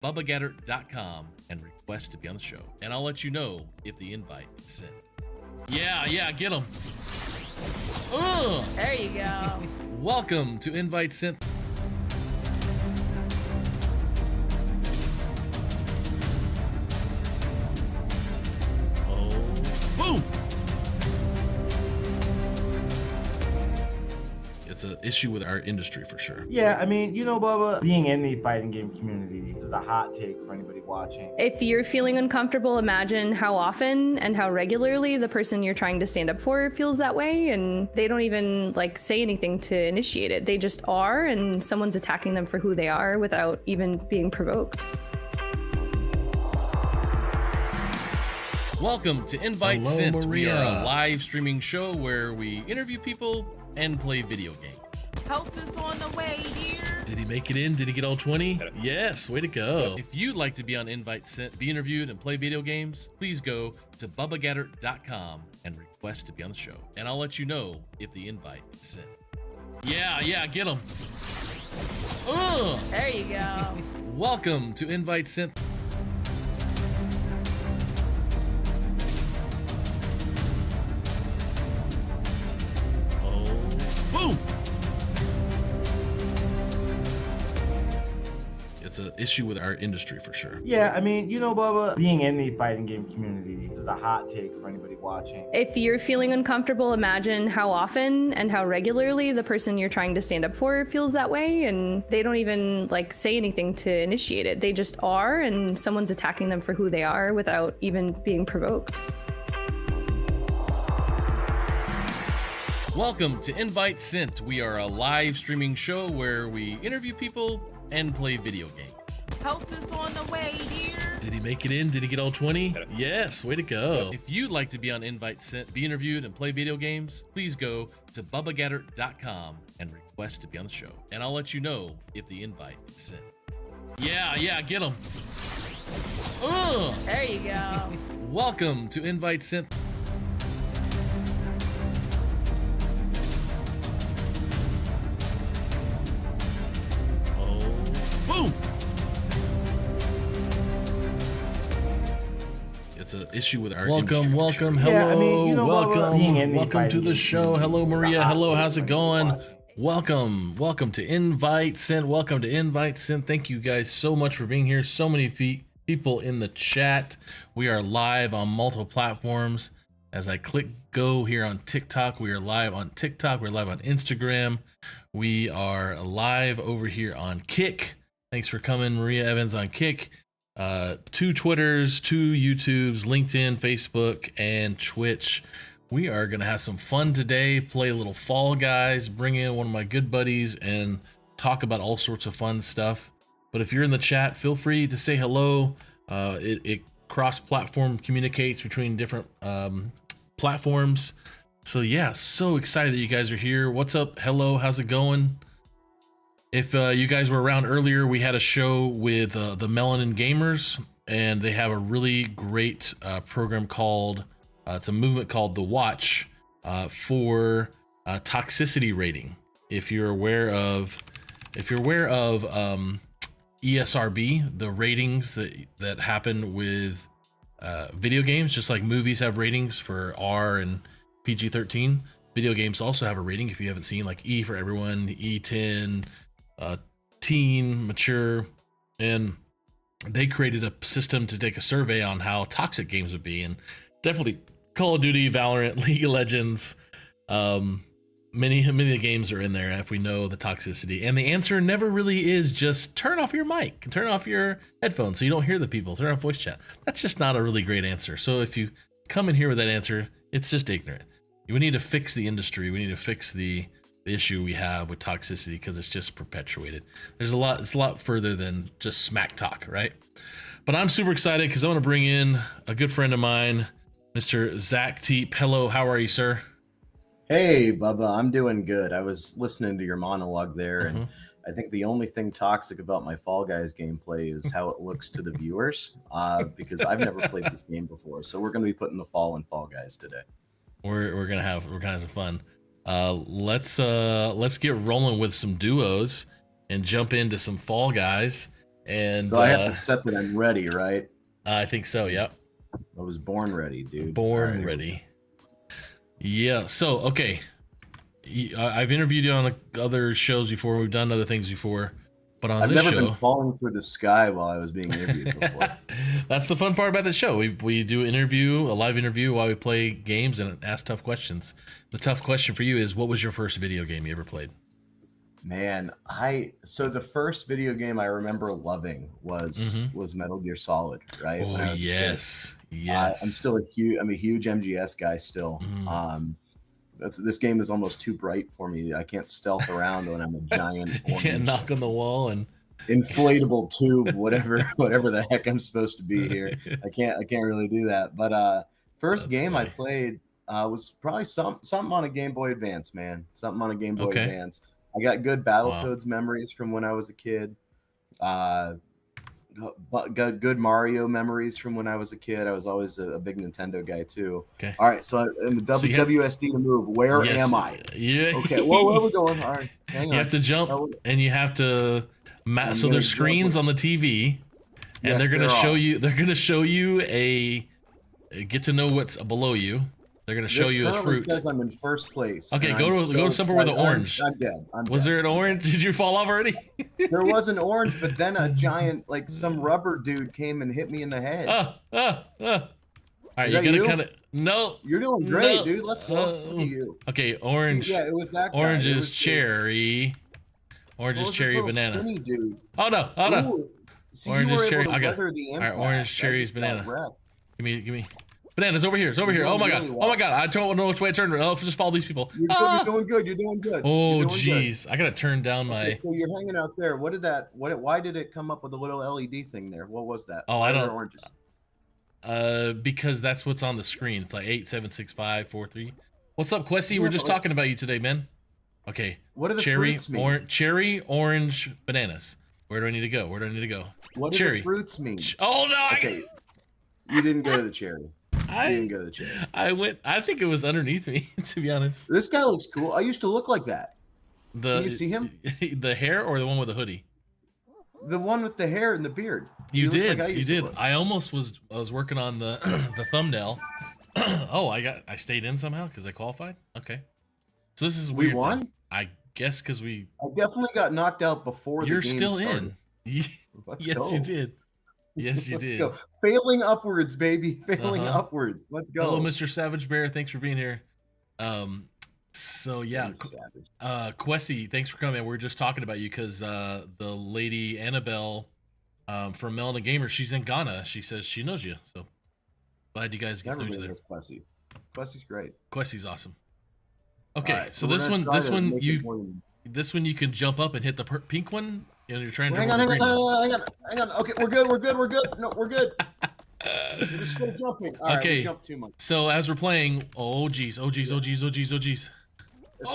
bubbagetter.com and request to be on the show. And I'll let you know if the invite is sent. Yeah, get them. There you go. Welcome to Invite Sent. Oh, boom! It's an issue with our industry for sure. Yeah, I mean, Bubba, being in the fighting game community is a hot take for anybody watching. If you're feeling uncomfortable, imagine how often and how regularly the person you're trying to stand up for feels that way, and they don't even say anything to initiate it. They just are, and someone's attacking them for who they are without even being provoked. Welcome to Invite Hello, Sent. Maria. We are a live streaming show where we interview people and play video games. Help is on the way, dear. Did he make it in? Did he get all 20? Yes, way to go. If you'd like to be on Invite Sent, be interviewed, and play video games, please go to bubbagetter.com and request to be on the show. And I'll let you know if the invite is sent. Yeah, get them. There you go. Welcome to Invite Sent. Boom! It's an issue with our industry for sure. Yeah, I mean, Bubba, being in the fighting game community is a hot take for anybody watching. If you're feeling uncomfortable, imagine how often and how regularly the person you're trying to stand up for feels that way, and they don't even say anything to initiate it. They just are, and someone's attacking them for who they are without even being provoked. Welcome to Invite Sent. We are a live streaming show where we interview people and play video games. Help is on the way, dear. Did he make it in? Did he get all 20? Yes, way to go. If you'd like to be on Invite Sent, be interviewed, and play video games, please go to bubbagetter.com and request to be on the show. And I'll let you know if the invite is sent. Yeah, get them. There you go. Welcome to Invite Sent. Boom! It's an issue with our industry. Welcome. Hello. Yeah, I mean, Bubba, being in the Welcome fighting to the game show. Hello, community is a Maria. hot Hello, take how's for it anybody going? watching. Welcome to Invite Sent. Welcome to Invite Sent. Thank you guys so much for being here. So many people in the chat. We are live on multiple platforms. As I click go here on TikTok, we are live on TikTok. We're live on Instagram. We are live over here on Kick. Thanks for coming, Maria Evans on Kick. 2 Twitters, 2 YouTubes, LinkedIn, Facebook, and Twitch. We are going to have some fun today, play a little Fall Guys, bring in one of my good buddies, and talk about all sorts of fun stuff. But if you're in the chat, feel free to say hello. It cross-platform communicates between different platforms. So yeah, so excited that you guys are here. What's up? Hello, how's it going? If you guys were around earlier, we had a show with the Melanin Gamers, and they have a really great program called, it's a movement called The Watch for toxicity rating. If you're aware of ESRB, the ratings that happen with video games, just like movies have ratings for R and PG-13, video games also have a rating. If you haven't seen, like E for everyone, E10, teen, mature, and they created a system to take a survey on how toxic games would be, and definitely Call of Duty, Valorant, League of Legends, many of the games are in there if we know the toxicity. And the answer never really is just turn off your mic, turn off your headphones so you don't hear the people, turn off voice chat. That's just not a really great answer. So if you come in here with that answer, it's just ignorant. We need to fix the industry. We need to fix the issue we have with toxicity, because it's just perpetuated. It's a lot further than just smack talk, right? But I'm super excited because I want to bring in a good friend of mine, Mr. Zac Tepe. Hello, how are you, sir? Hey, Bubba, I'm doing good. I was listening to your monologue there, and I think the only thing toxic about my Fall Guys gameplay is how it looks to the viewers, because I've never played this game before. So we're going to be putting the fall in Fall Guys today. We're gonna have some fun. Let's get rolling with some duos and jump into some Fall Guys. And So I have to set that I'm ready, right? I think so. Yep. I was born ready, dude. Born All right, ready. Yeah. So okay, I've interviewed you on other shows before. We've done other things before, but on I've this never show, been falling through the sky while I was being interviewed before. that's the fun part about the show. We do a live interview while we play games and ask tough questions. The tough question for you is, what was your first video game you ever played? Man, so the first video game I remember loving was Metal Gear Solid, right? Oh When I was a kid. yes, yes. I'm a huge MGS guy still. Mm. This game is almost too bright for me. I can't stealth around when I'm a giant You can't orange knock on the wall and inflatable tube, whatever the heck I'm supposed to be here. I can't really do that. But first That's game funny. I played was probably something on a Game Boy Advance, man. Something on a Game Boy Okay. Advance. I got good Battletoads memories from when I was a kid. Got good Mario memories from when I was a kid. I was always a big Nintendo guy too. Okay. All right, so in the So you have- WSD to move. Where Yes, am I? Yeah. Okay, well, where are we going? All right, hang on. You have to jump and you have to so gonna there's screens jump. on the TV and Yes, they're going to there show are. you get to know what's below you. They're going to show This you a currently fruit. says I'm in first place. Okay, and go I'm to so somewhere with the excited. orange. I'm dead. Was dead. there an orange? Did you fall off already? There was an orange, but then a giant, some rubber dude came and hit me in the head. All right, Is you that gotta you? kind of no. You're doing great, No. dude. Let's go. Look at you. Okay, orange. See, yeah, it was that guy. Orange It is was cherry. Orange What is was this cherry little banana. skinny dude? Oh no! Oh no! Ooh. See, Orange you is were cherry. able to I got weather the all right. impact. Orange, I cherry is just got banana. wrecked. Give me. Bananas over here. It's over You're here. Oh my doing god. really Oh my well. god. I don't know which way to turn. Oh, just follow these people. You're, Ah! you're doing good. You're doing good. Oh You're doing good. jeez. I gotta turn down my. Okay, so you're hanging out there. Why did it come up with a little LED thing there? What was that? Oh, Why I are there don't- Oranges? Because that's what's on the screen. It's like 876543. What's up, Quessy? Yeah, We're just but- talking about you today, man. Okay. What do the Cherry, fruits mean? cherry, orange, bananas. Where do I need to go? Where do I need to go? What do cherry. the fruits mean? Oh no! Okay, you didn't go to the cherry. You didn't go to the cherry. I went. I think it was underneath me, to be honest. This guy looks cool. I used to look like that. Can you see him? The hair or the one with the hoodie? The one with the hair and the beard. You He looks did. like I You used to did. look. I almost was. I was working on the the thumbnail. Oh, I stayed in somehow because I qualified. Okay. So this is We weird. won? then. I guess because we. I definitely got knocked out before You're the game still started. in. Let's Yes, go. you did. Yes, you Let's did. go. Failing upwards, baby. Failing Uh-huh. upwards. Let's go. Hello, Mr. Savage Bear. Thanks for being here. So yeah, You savage. Quessy, thanks for coming. We're just talking about you because the lady Annabelle from Melanie Gamer, she's in Ghana. She says she knows you. So glad you guys get Never to know each been other. this Quessy. Quessy's great. Quessy's awesome. Okay, All right, so we're this gonna one, try this to one, make it more than- this one you can jump up and hit the pink one, and you're trying to. Hang on, jump hang over on, the green hang on. Okay, we're good. No, we're good. We're still jumping. All right, Okay. we jumped too much. So as we're playing, oh geez. It's all you, baby. It's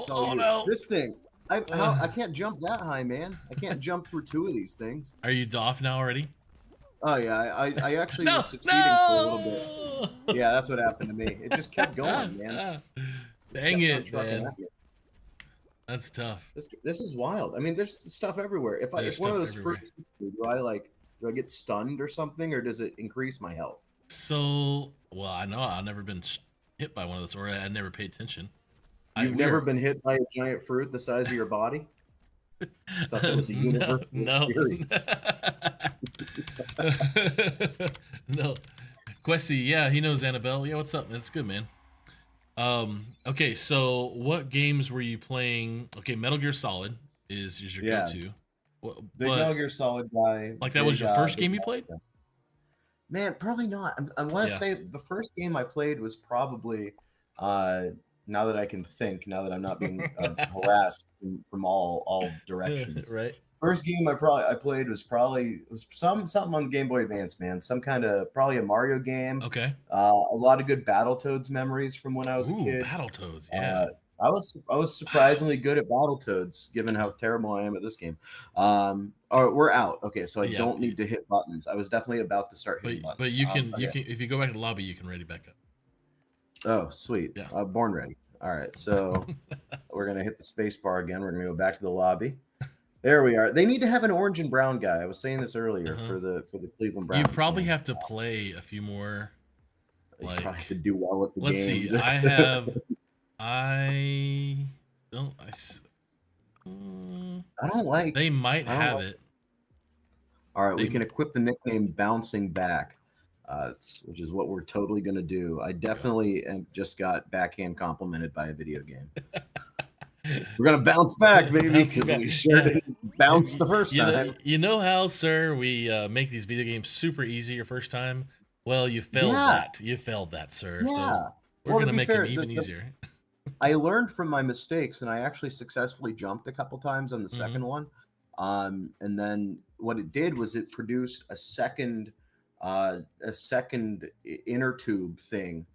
all you. no! This thing. I can't jump that high, man. I can't jump through two of these things. Are you off now already? Oh yeah, I actually No, was succeeding for a little no! bit. Yeah, that's what happened to me. It just kept going, man. Dang Kept on it, trucking man. at me. That's tough. This is wild. I mean, there's stuff everywhere. If There's one of stuff those everywhere. fruits, do I get stunned or something, or does it increase my health? So, well, I know I've never been hit by one of those, or I never paid attention. You've never been hit by a giant fruit the size of your body? I thought that was a universal experience. No. Quessy, yeah, he knows Annabelle. Yeah, what's up? That's good, man. Okay, so what games were you playing? Okay, Metal Gear Solid is your Yeah. go-to. Big Metal Gear Solid guy. Like that was big, your first big game you Metal played? Gear. Man, probably not. I want to Yeah. say the first game I played was probably, now that I can think, now that I'm not being harassed from all directions. Right. First game I played was something on the Game Boy Advance, man. Some kind of probably a Mario game. Okay. A lot of good Battletoads memories from when I was a Ooh, kid. Battletoads. Yeah. I was surprisingly good at Battletoads, given how terrible I am at this game. We're out. Okay, so I Yeah. don't need to hit buttons. I was definitely about to start hitting buttons. But you can okay. if you go back to the lobby, you can ready back up. Oh, sweet. Yeah. Born ready. All right, so we're gonna hit the space bar again. We're gonna go back to the lobby. There we are. They need to have an orange and brown guy. I was saying this earlier Uh-huh. for the Cleveland You Browns. probably man. have to play a few more. You Like, probably have to do well at the let's game. see. I don't. I don't like. They might I don't have like- it. All right, we They- can equip the nickname "Bouncing Back," which is what we're totally going to do. I definitely just got backhand complimented by a video game. We're gonna bounce back, baby, Bounce because back. we sure didn't bounce the first time. You know how, sir, we make these video games super easy your first time? Well, you failed that. You failed that, sir. Yeah. So we're Well, to going to be make fair, it even easier. I learned from my mistakes, and I actually successfully jumped a couple times on the Mm-hmm. second one. And then what it did was it produced a second inner tube thing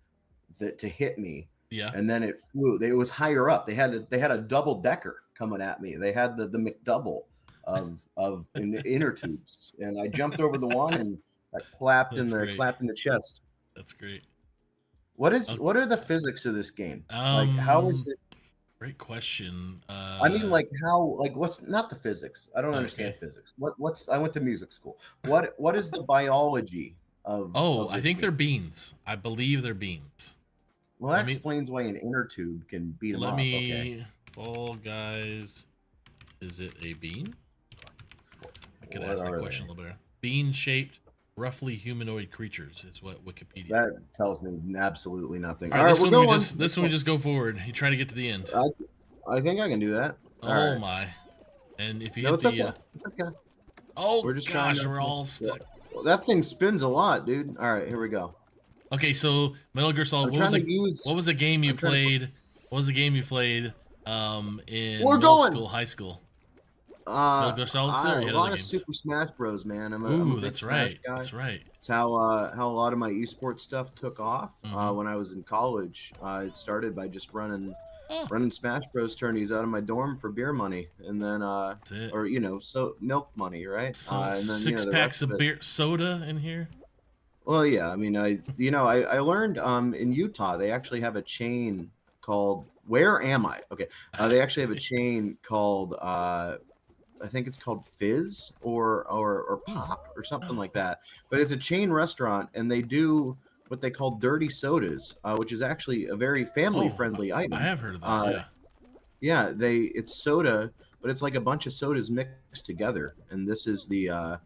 to hit me. Yeah. And then it flew. It was higher up. They had a double decker coming at me. They had the McDouble of inner tubes, and I jumped over the one and I clapped in the chest. That's great. What are the physics of this game? Like, how is it? Great question. I mean, what's not the physics? I don't understand physics. I went to music school. What is the biology of? Oh, of I think game? they're beans. I believe they're beans. Well, that explains why an inner tube can beat them up. Okay. Fall Guys. Is it a bean? I could ask that question a little better. Bean-shaped, roughly humanoid creatures is what Wikipedia. That tells me absolutely nothing. All right, this one we just go forward. You try to get to the end. I think I can do that. Oh my! And if you hit the okay. Oh, we're all stuck. Well, that thing spins a lot, dude. All right, here we go. Okay, so Metal Gear Solid. What was the game you played? What was the game you played in middle school, high school? Metal Gear Solid still, a lot of Super Smash Bros, man. I'm a big that's Smash right. guy. That's right. It's how a lot of my esports stuff took off when I was in college. It started by just running Smash Bros tourneys out of my dorm for beer money, and then so milk money, right? So and then, 6 packs of beer soda in here. Well, yeah. I mean, I learned in Utah they actually have a chain called Where Am I? Okay, they actually have a chain called I think it's called Fizz or Pop or something like that. But it's a chain restaurant, and they do what they call dirty sodas, which is actually a very family-friendly item. I have heard of that. Yeah, it's soda, but it's like a bunch of sodas mixed together, and this is the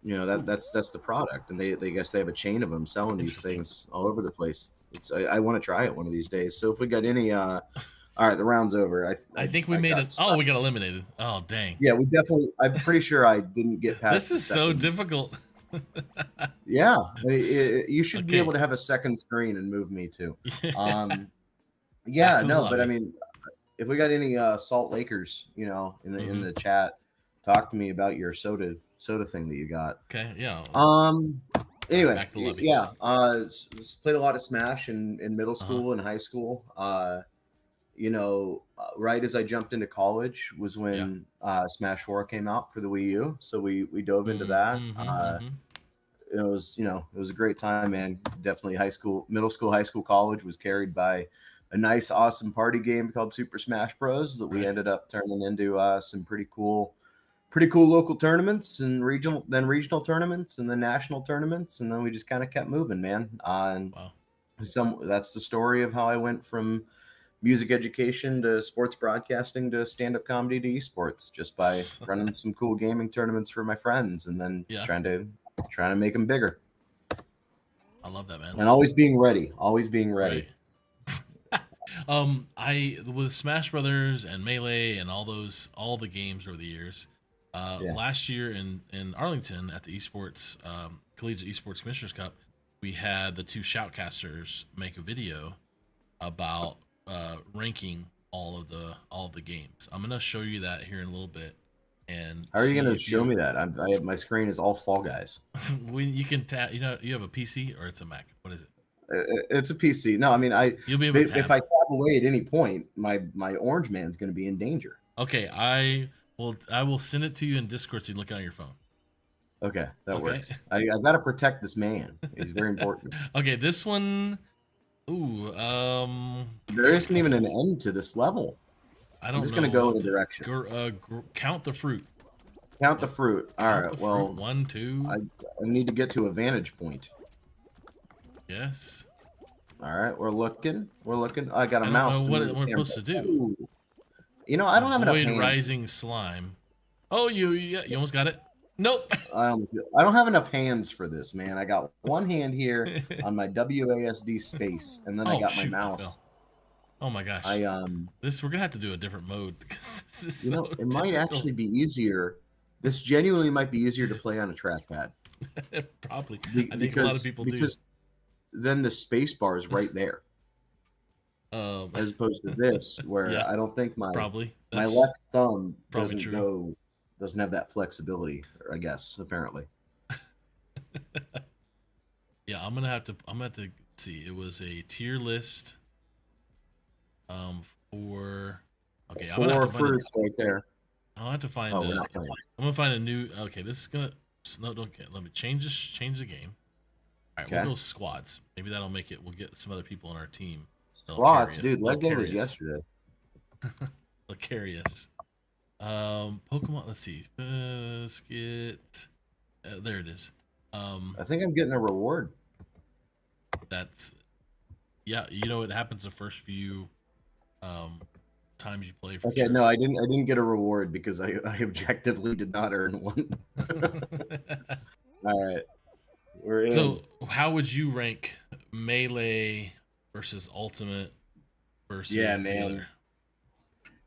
that's the product, and they guess they have a chain of them selling these things all over the place. I want to try it one of these days. So if we got any all right, the round's over. I think we made it. Oh, we got eliminated. Oh, dang. Yeah, we definitely. I'm pretty sure I didn't get past. This is so difficult. Yeah, you should be able to have a second screen and move me too. Yeah, no, but I mean, if we got any Salt Lakers, in the chat, talk to me about your soda thing that you got. Okay, yeah. Anyway, yeah. Played a lot of Smash in middle school and high school. Right as I jumped into college was when Smash 4 came out for the Wii U. So we dove into that. It was a great time, man. Definitely middle school, high school, college was carried by a nice, awesome party game called Super Smash Bros. That we ended up turning into some pretty cool local tournaments and regional tournaments and then national tournaments. And then we just kind of kept moving, man. That's the story of how I went from music education to sports broadcasting to stand-up comedy to esports, just by running some cool gaming tournaments for my friends and then trying to make them bigger. I love that, man. And always being ready. Right. With Smash Brothers and Melee and all the games over the years, last year in Arlington at the esports Collegiate Esports Commissioners Cup, we had the two shoutcasters make a video about ranking all of the games. I'm gonna show you that here in a little bit. And how are you gonna show me that? I have, my screen is all Fall Guys. When you can tap, you have a PC or it's a Mac? What is it? It's a PC. No, I mean You'll be able to if I tap away at any point, my orange man's gonna be in danger. Okay, I will send it to you in Discord so you look on your phone. Okay, that works. I got to protect this man. He's very important. Okay, this one. There isn't even an end to this level. I don't I'm just know. gonna go in what a direction. count the fruit. Count the fruit. All Count right. the fruit. Well, 1, 2. I need to get to a vantage point. Yes. All right, we're looking. We're looking. I got a I don't mouse. know to what move the we're camera. supposed to do. Ooh. You know, I don't have enough Avoid hands. rising slime. Oh, you almost got it. Nope. I don't have enough hands for this, man. I got one hand here on my WASD space, and then I Oh, got my shoot, I mouse. fell. Oh my gosh. This We're gonna have to do a different mode because this is you so know, it might difficult. actually be easier. This genuinely might be easier to play on a trackpad. Probably. I think because, a lot of people because then the space bar is right there. do. As opposed to this, where Yeah, I don't think my That's left thumb probably doesn't have that flexibility, I guess, apparently. Yeah, I'm gonna have to see. It was a tier list. For okay, I'm gonna have to find fruits right there. I'll have to find. Oh, we're not playing. I'm gonna find a new. Okay, this is gonna. No, don't get. Let me change this. Change the game. All right, Okay. we'll go squads. Maybe that'll make it. We'll get some other people on our team. Squats, dude. Leg day was yesterday. Lucarious. Pokemon. Let's see. Biscuit. There it is. I think I'm getting a reward. That's. Yeah, you know it happens the first few times you play. For Okay, sure. no, I didn't get a reward because I objectively did not earn one. All right, we're in. So, how would you rank melee versus ultimate versus the other?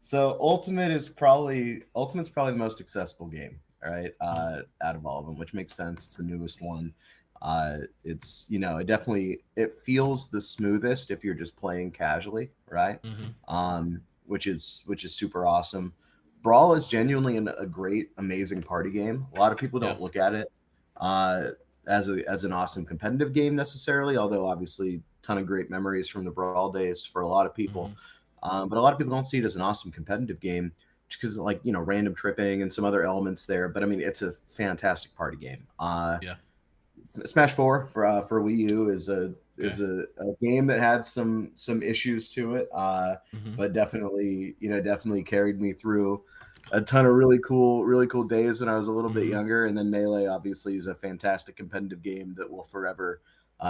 So ultimate's probably the most accessible game, right? Out of all of them, which makes sense. It's the newest one. It's it feels the smoothest if you're just playing casually, right? Mm-hmm. Which is super awesome. Brawl is genuinely a great, amazing party game. A lot of people don't look at it as an awesome competitive game necessarily, although obviously a ton of great memories from the Brawl days for a lot of people. Mm-hmm. But a lot of people don't see it as an awesome competitive game just because random tripping and some other elements there. But I mean, it's a fantastic party game. Smash 4 for Wii U is a game that had some issues to it, but definitely carried me through a ton of really cool days when I was a little bit younger. And then Melee obviously is a fantastic competitive game that will forever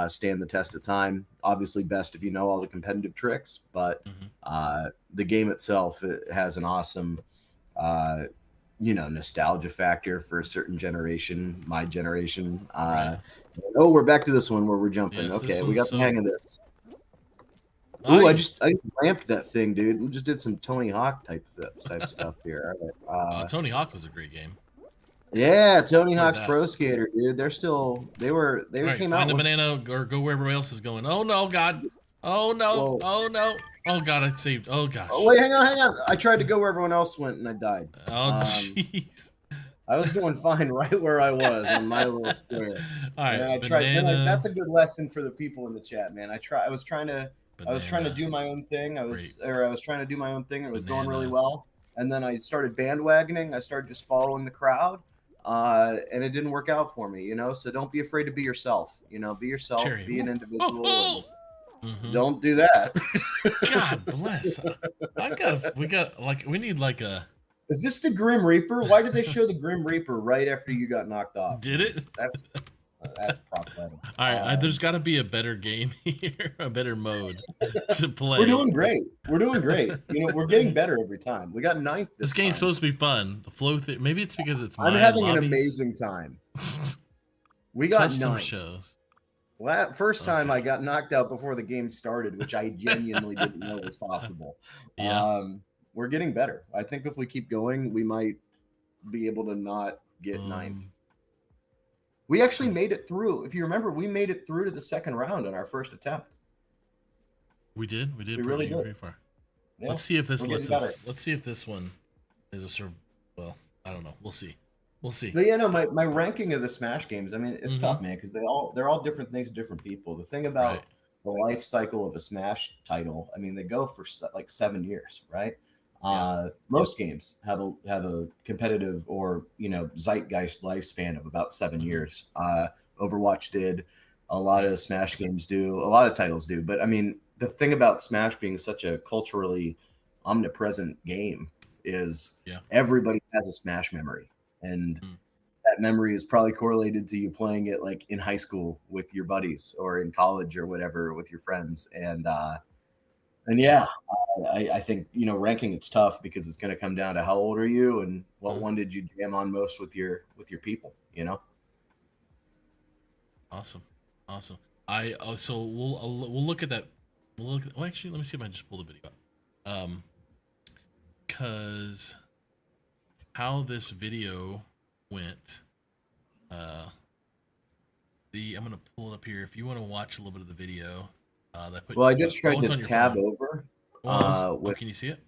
stand the test of time. Obviously best if you know all the competitive tricks, but the game itself, it has an awesome nostalgia factor for a certain generation, my generation. Right. Oh, we're back to this one where we're jumping. Yes, okay, we got the hang of this. Oh, I just ramped that thing, dude. We just did some Tony Hawk type stuff here. All right. Tony Hawk was a great game. Yeah, Tony Hawk's Pro Skater, dude. They came out. Find a banana or go wherever else is going. Oh no, God. Oh no. Whoa. Oh no. Oh God, I saved. Oh gosh. Oh wait, hang on. I tried to go where everyone else went and I died. Oh jeez. I was doing fine right where I was on my little square. All right. I tried. That's a good lesson for the people in the chat, man. I was trying to do my own thing. I was trying to do my own thing. It was going really well, and then I started bandwagoning. I started just following the crowd, and it didn't work out for me. So don't be afraid to be yourself. Be yourself. Cherry. Be an individual. Don't do that. God bless. We need like a. Is this the Grim Reaper? Why did they show the Grim Reaper right after you got knocked off? Did it? That's prophetic. All right, there's got to be a better game here, a better mode to play. We're doing great. We're getting better every time. We got 9th. This game's supposed to be fun. The flow thing. Maybe it's because it's. I'm having an amazing time. We got custom 9th. shows. Well, first time I got knocked out before the game started, which I genuinely didn't know was possible. Yeah. We're getting better. I think if we keep going, we might be able to not get 9th. We actually made it through. If you remember, we made it through to the second round on our first attempt. We did. We really did. Pretty far. Yeah, let's see if this lets us. Let's see if this one is a well, I don't know. We'll see. But yeah, no, my ranking of the Smash games, I mean, it's tough, man, because they're all different things to different people. The thing about the life cycle of a Smash title, I mean, they go for like 7 years, right? Most games have a competitive or zeitgeist lifespan of about 7 years. Overwatch did, a lot of Smash games do, a lot of titles do. But I mean, the thing about Smash being such a culturally omnipresent game is Yeah. everybody has a Smash memory, and Mm. that memory is probably correlated to you playing it like in high school with your buddies or in college or whatever with your friends. And yeah, I think, ranking it's tough because it's going to come down to how old are you and what one did you jam on most with your people, Awesome. So we'll look at that. Well, actually, let me see if I can just pull the video up. Cause how this video went. I'm gonna pull it up here. If you want to watch a little bit of the video, I just tried it's to on your tab phone. over. Can you see it?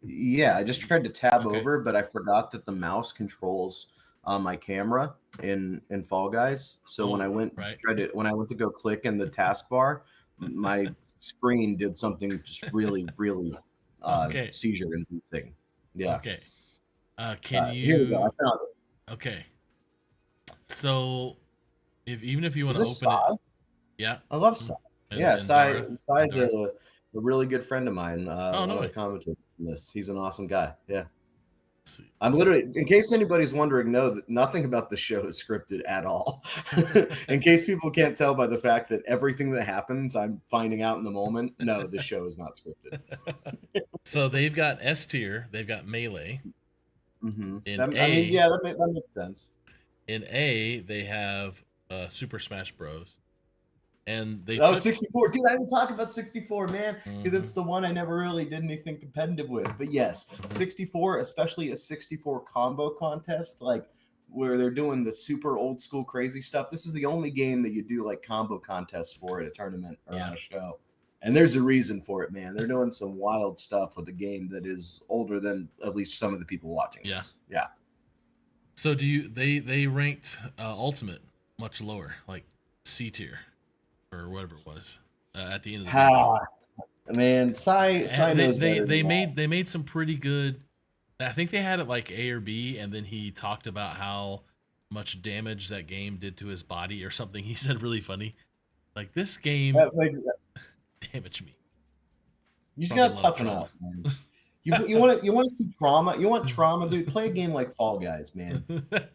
Yeah, I just tried to tab Okay. over, but I forgot that the mouse controls my camera in Fall Guys. So when I went to go click in the taskbar, my screen did something just really, really Okay. seizure inducing. Yeah. Okay. Can you? Here we go. I found it. Okay. So, even if you want Is to open this it, yeah, I love Sai. And- Yeah, and Sai's Dara. a really good friend of mine. Oh, no one of way. the commentators in this. He's an awesome guy. Yeah. Let's see. I'm literally, in case anybody's wondering, no, that nothing about the show is scripted at all. In case people can't tell by the fact that everything that happens, I'm finding out in the moment. No, the show is not scripted. So they've got S tier, they've got Melee. Mm-hmm. That makes sense. In A, they have Super Smash Bros. And they 64, dude. I didn't talk about 64, man, because it's the one I never really did anything competitive with. But yes, 64, especially a 64 combo contest, like where they're doing the super old school crazy stuff. This is the only game that you do like combo contests for at a tournament or on a show. And there's a reason for it, man. They're doing some wild stuff with a game that is older than at least some of the people watching this. Yeah. So they ranked Ultimate much lower, like C tier or whatever it was at the end of the video. Man, Sai knows better. They made some pretty good. I think they had it like A or B, and then he talked about how much damage that game did to his body or something. He said really funny, like this game damaged me. You just gotta toughen up, man. You want to see trauma? You want trauma, dude? Play a game like Fall Guys, man.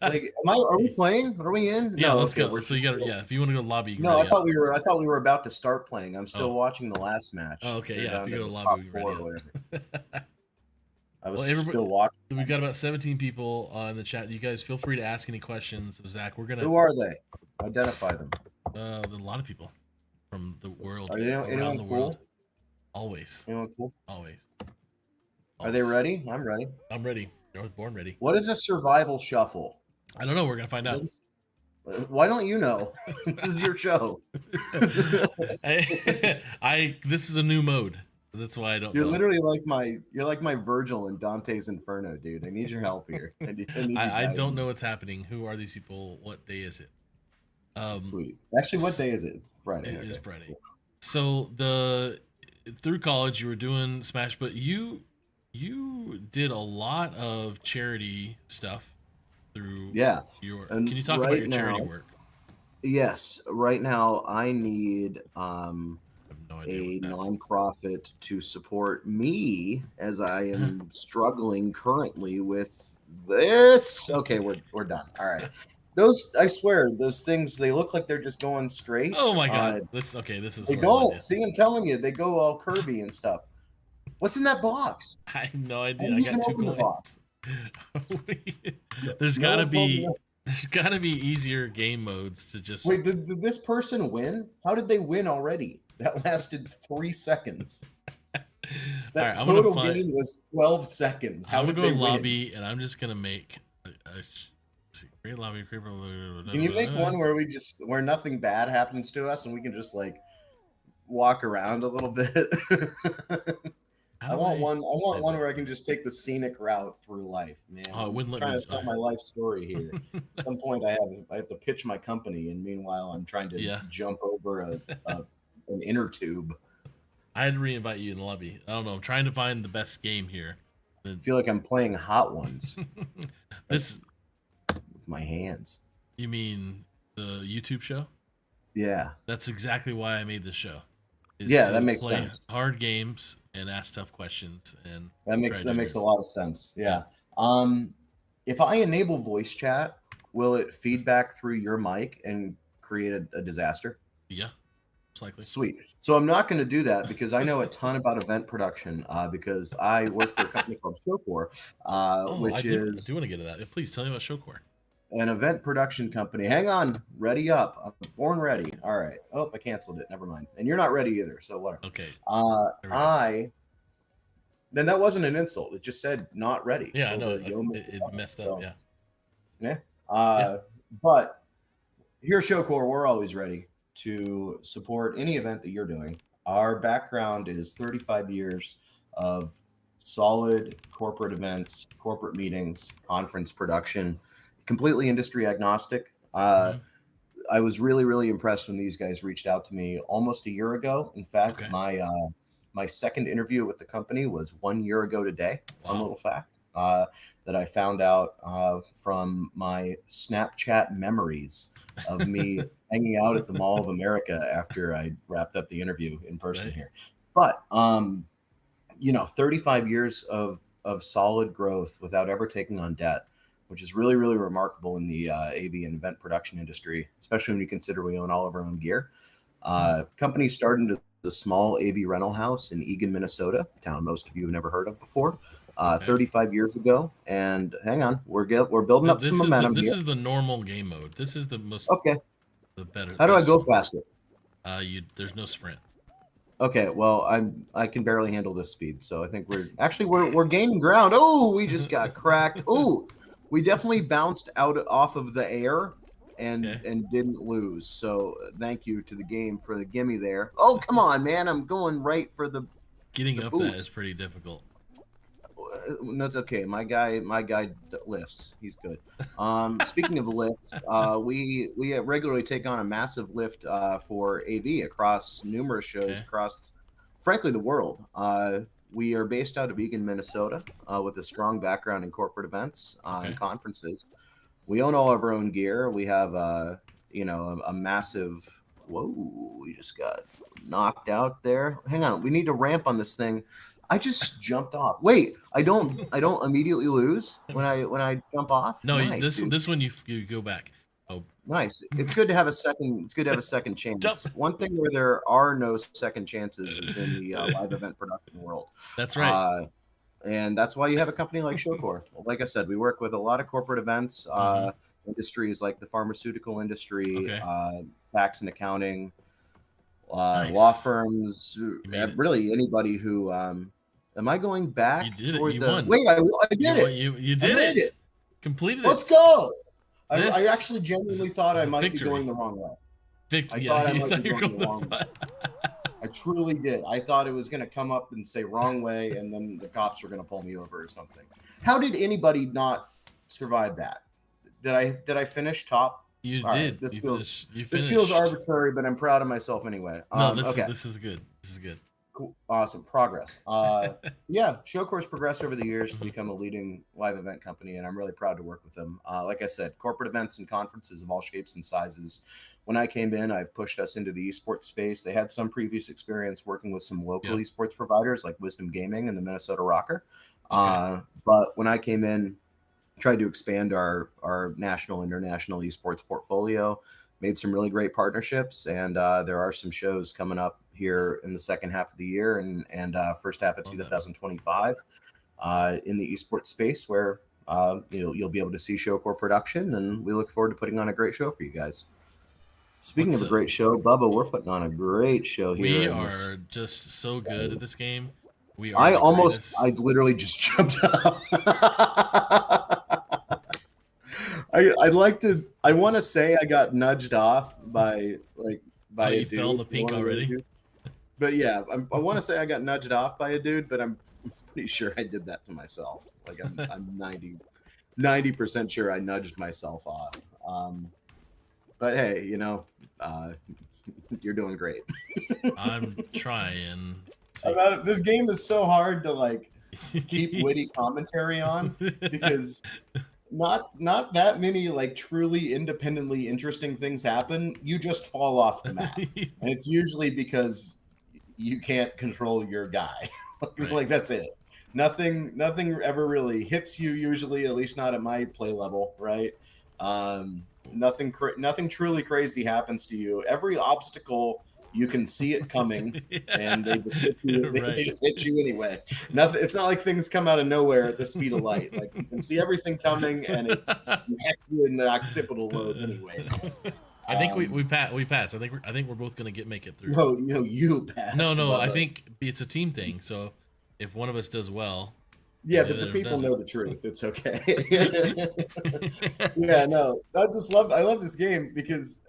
Like, are we playing? Are we in? Yeah, no, let's okay, go. So you got if you want to go to lobby. No, I thought we were about to start playing. I'm still watching the last match. Oh, okay, yeah. If you go to lobby, I was still watching. We've got about 17 people in the chat. You guys feel free to ask any questions. Zach, we're gonna. Who are they? Identify them. A lot of people from the world. Are they around the cool? world. Always. Anyone cool? Always. Are they ready? I'm ready. I'm ready. I was born ready. What is a survival shuffle? I don't know. We're gonna find out. Why don't you know? This is your show. This is a new mode. That's why I don't. You're literally like my Virgil in Dante's Inferno, dude. I need your help here. I don't know what's happening. Who are these people? What day is it? Sweet. Actually, what day is it? It's Friday. It is Friday. So through college you were doing Smash, but you did a lot of charity stuff through your. Can you talk about your charity work? Yes. Right now, I need no a nonprofit to support me as I am struggling currently with this. Okay, we're done. All right. I swear, those things, they look like they're just going straight. Oh my god. This is they don't. See, I'm telling you, they go all curvy and stuff. What's in that box? I have no idea. I got 2 coins. There's gotta be easier game modes to just wait. Did this person win? How did they win already? That lasted 3 seconds. That total game was 12 seconds. How did they win? I'm gonna go lobby, and I'm just gonna make create lobby. Can you make one where nothing bad happens to us, and we can just like walk around a little bit? I want one where I can just take the scenic route through life, man. I'm trying to tell my life story here. At some point, I have to pitch my company, and meanwhile, I'm trying to jump over an inner tube. I had to re-invite you in the lobby. I don't know. I'm trying to find the best game here. I feel like I'm playing Hot Ones. With my hands. You mean the YouTube show? Yeah. That's exactly why I made this show. Yeah, that makes sense. Hard games and ask tough questions. And That makes try to a lot of sense. Yeah. If I enable voice chat, will it feedback through your mic and create a disaster? Yeah, most likely. Sweet. So I'm not going to do that because I know a ton about event production because I work for a company called Showcore, I which do is want to get to that. Please tell me about Showcore. an event production company. Hang on. Ready up. I'm born ready. All right. Oh, I canceled it. Never mind. And you're not ready either. So whatever. Okay. There we go. Then that wasn't an insult. It just said not ready. Yeah, I know. over Yo Mr. It Puppet. messed So, up. Yeah. Yeah. Yeah. But here at Showcore, we're always ready to support any event that you're doing. Our background is 35 years of solid corporate events, corporate meetings, conference production, completely industry agnostic. Mhm. I was really, really impressed when these guys reached out to me almost a year ago. In fact, Okay. my second interview with the company was 1 year ago today. Fun Wow. little fact that I found out from my Snapchat memories of me hanging out at the Mall of America after I wrapped up the interview in person Right. here. But 35 years of solid growth without ever taking on debt, which is really, really remarkable in the AV and event production industry, especially when you consider we own all of our own gear. Company started as a small AV rental house in Eagan, Minnesota, a town most of you have never heard of before, 35 years ago. And hang on, we're building up some momentum This here. is the normal game mode. This is the most Okay, the better. how do I best go one. faster? There's no sprint. Okay, well, I can barely handle this speed, so I think we're gaining ground. Oh, we just got cracked. Oh, we definitely bounced off of the air and Okay. and didn't lose. So thank you to the game for the gimme there. Oh, come on, man! I'm going right for the Getting up that boost. is pretty difficult. That's okay. My guy lifts. He's good. Speaking of lifts, we regularly take on a massive lift for AV across numerous shows Okay. across, frankly, the world. We are based out of Eagan, Minnesota, with a strong background in corporate events and Okay. conferences. We own all of our own gear. We have a massive. Whoa! We just got knocked out there. Hang on. We need to ramp on this thing. I just jumped off. Wait, I don't immediately lose when I jump off. No, Nice, dude. this one you go back. Oh, Nice. It's good to have a second. It's good to have a second chance. Jump. One thing where there are no second chances is in the live event production world. that's right. And that's why you have a company like Showcore. Like I said, we work with a lot of corporate events, industries like the pharmaceutical industry, Okay. tax and accounting, Nice. law firms, made it. really anybody who. Am I going back You did it. toward You the? won. Wait, I did it. You did made it. it. Completed Let's it. go. I This actually genuinely thought I is a might be victory. going the wrong way. I Yeah, thought I you might thought be you were going the going wrong way. I truly did. I thought it was going to come up and say wrong way, and then the cops were going to pull me over or something. How did anybody not survive that? Did I finish top? You All did. right, this You feels finished. this feels arbitrary, but I'm proud of myself anyway. No, Okay. this is good. This is good. Cool. Awesome progress. Yeah, Showcore's progressed over the years to become a leading live event company, and I'm really proud to work with them. Like I said, corporate events and conferences of all shapes and sizes. When I came in, I've pushed us into the esports space. They had some previous experience working with some local esports providers like Wisdom Gaming and the Minnesota Rocker. But when I came in, tried to expand our national, international esports portfolio, made some really great partnerships, and there are some shows coming up here in the second half of the year and first half of 2025 in the esports space where you'll be able to see Showcore production, and we look forward to putting on a great show for you guys. Speaking of a great show, Bubba, we're putting on a great show here. We are just so good at this game. We are. I literally just jumped up. I want to say I got nudged off by a you dude. fell in the pink already? But yeah, I want to say I got nudged off by a dude, but I'm pretty sure I did that to myself. Like I'm 90% sure I nudged myself off. But hey, you're doing great. I'm trying. This game is so hard to keep witty commentary on because not that many truly independently interesting things happen. You just fall off the map, and it's usually because you can't control your guy. Right. Like that's it. Nothing ever really hits you usually, at least not at my play level, right? Nothing truly crazy happens to you. Every obstacle you can see it coming, and they just hit you. They Right. just hit you anyway. Nothing. It's not like things come out of nowhere at the speed of light. Like you can see everything coming, and it smacks you in the occipital lobe anyway. I think we pass. I think we're both gonna make it through. No, you passed. No. I Bubba. think it's a team thing. So if one of us does well, Yeah, the but the other people doesn't. know the truth. It's okay. Yeah, no, I love this game because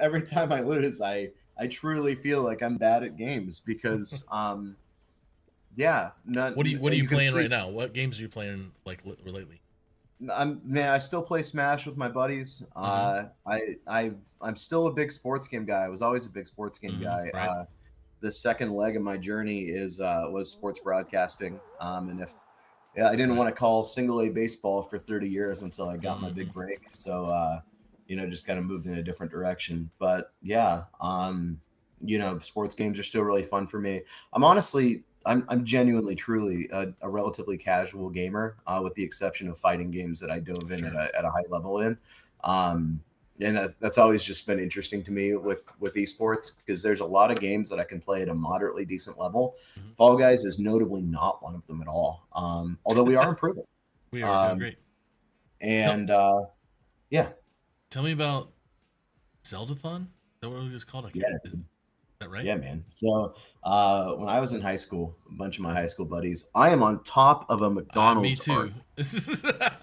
every time I lose, I truly feel like I'm bad at games because yeah, What are you can playing see, right now? What games are you playing like lately? I still play Smash with my buddies. I'm still a big sports game guy. I was always a big sports game guy. Right. The second leg of my journey is was sports broadcasting. And if yeah, I didn't want to call single A baseball for 30 years until I got my big break. So, just kind of moved in a different direction. But yeah, sports games are still really fun for me. I'm genuinely, truly a relatively casual gamer, with the exception of fighting games that I dove in at a high level in. And that's always just been interesting to me with esports because there's a lot of games that I can play at a moderately decent level. Fall Guys is notably not one of them at all. Although we are improving. We are doing great. And yeah. Tell me about Zeldathon. Is that what it was called? Is that right? Yeah, man. So when I was in high school, a bunch of my high school buddies, I am on top of a McDonald's. Me too. Art.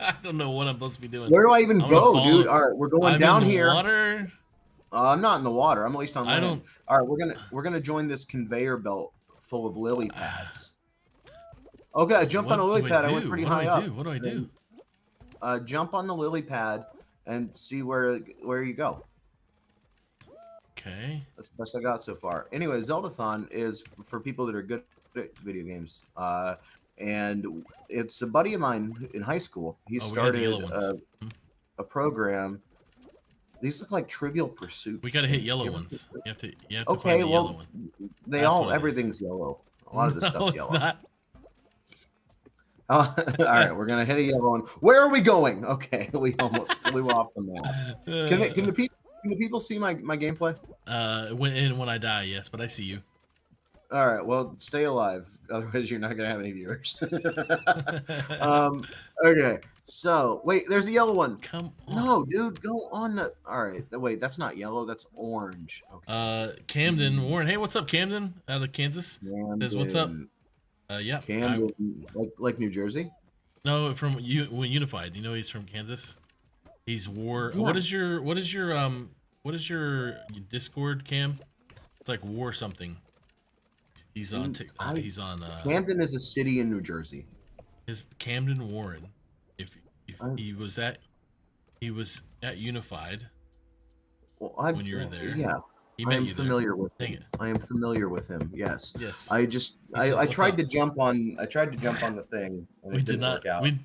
I don't know what I'm supposed to be doing. Where do I even go, dude? All right, we're going down here. Water. I'm not in the water. I'm at least on land. I don't. All right, we're gonna join this conveyor belt full of lily pads. Okay, I jumped on a lily pad. I went pretty high up. What do I do? Jump on the lily pad and see where you go. Okay. That's the best I got so far. Anyway, Zeldathon is for people that are good at video games. And it's a buddy of mine in high school. He started a program. These look like Trivial Pursuit. We gotta hit yellow ones. You have to okay, find the yellow one. Everything's yellow. A lot of this stuff's yellow. Not. All right, we're gonna hit a yellow one. Where are we going? Okay, we almost flew off the map. Can the people see my gameplay? When I die, yes, but I see you. All right, well, stay alive. Otherwise, you're not going to have any viewers. Okay, so, wait, there's a yellow one. Come on. No, dude, go on the... All right, wait, that's not yellow, that's orange. Okay. Camden, Warren. Hey, what's up, Camden? Out of Kansas? Says, what's up? Yeah. Camden, like New Jersey? No, from Unified. You know he's from Kansas? He's War... Yeah. What is your Discord, Cam? It's like War something. He's on TikTok. He's on. Camden is a city in New Jersey. Is Camden Warren? If he was at Unified. Well, when you were there, yeah, I am familiar with him. I am familiar with him. Yes. Yes. I tried to jump on. I tried to jump on the thing. And it didn't work out. I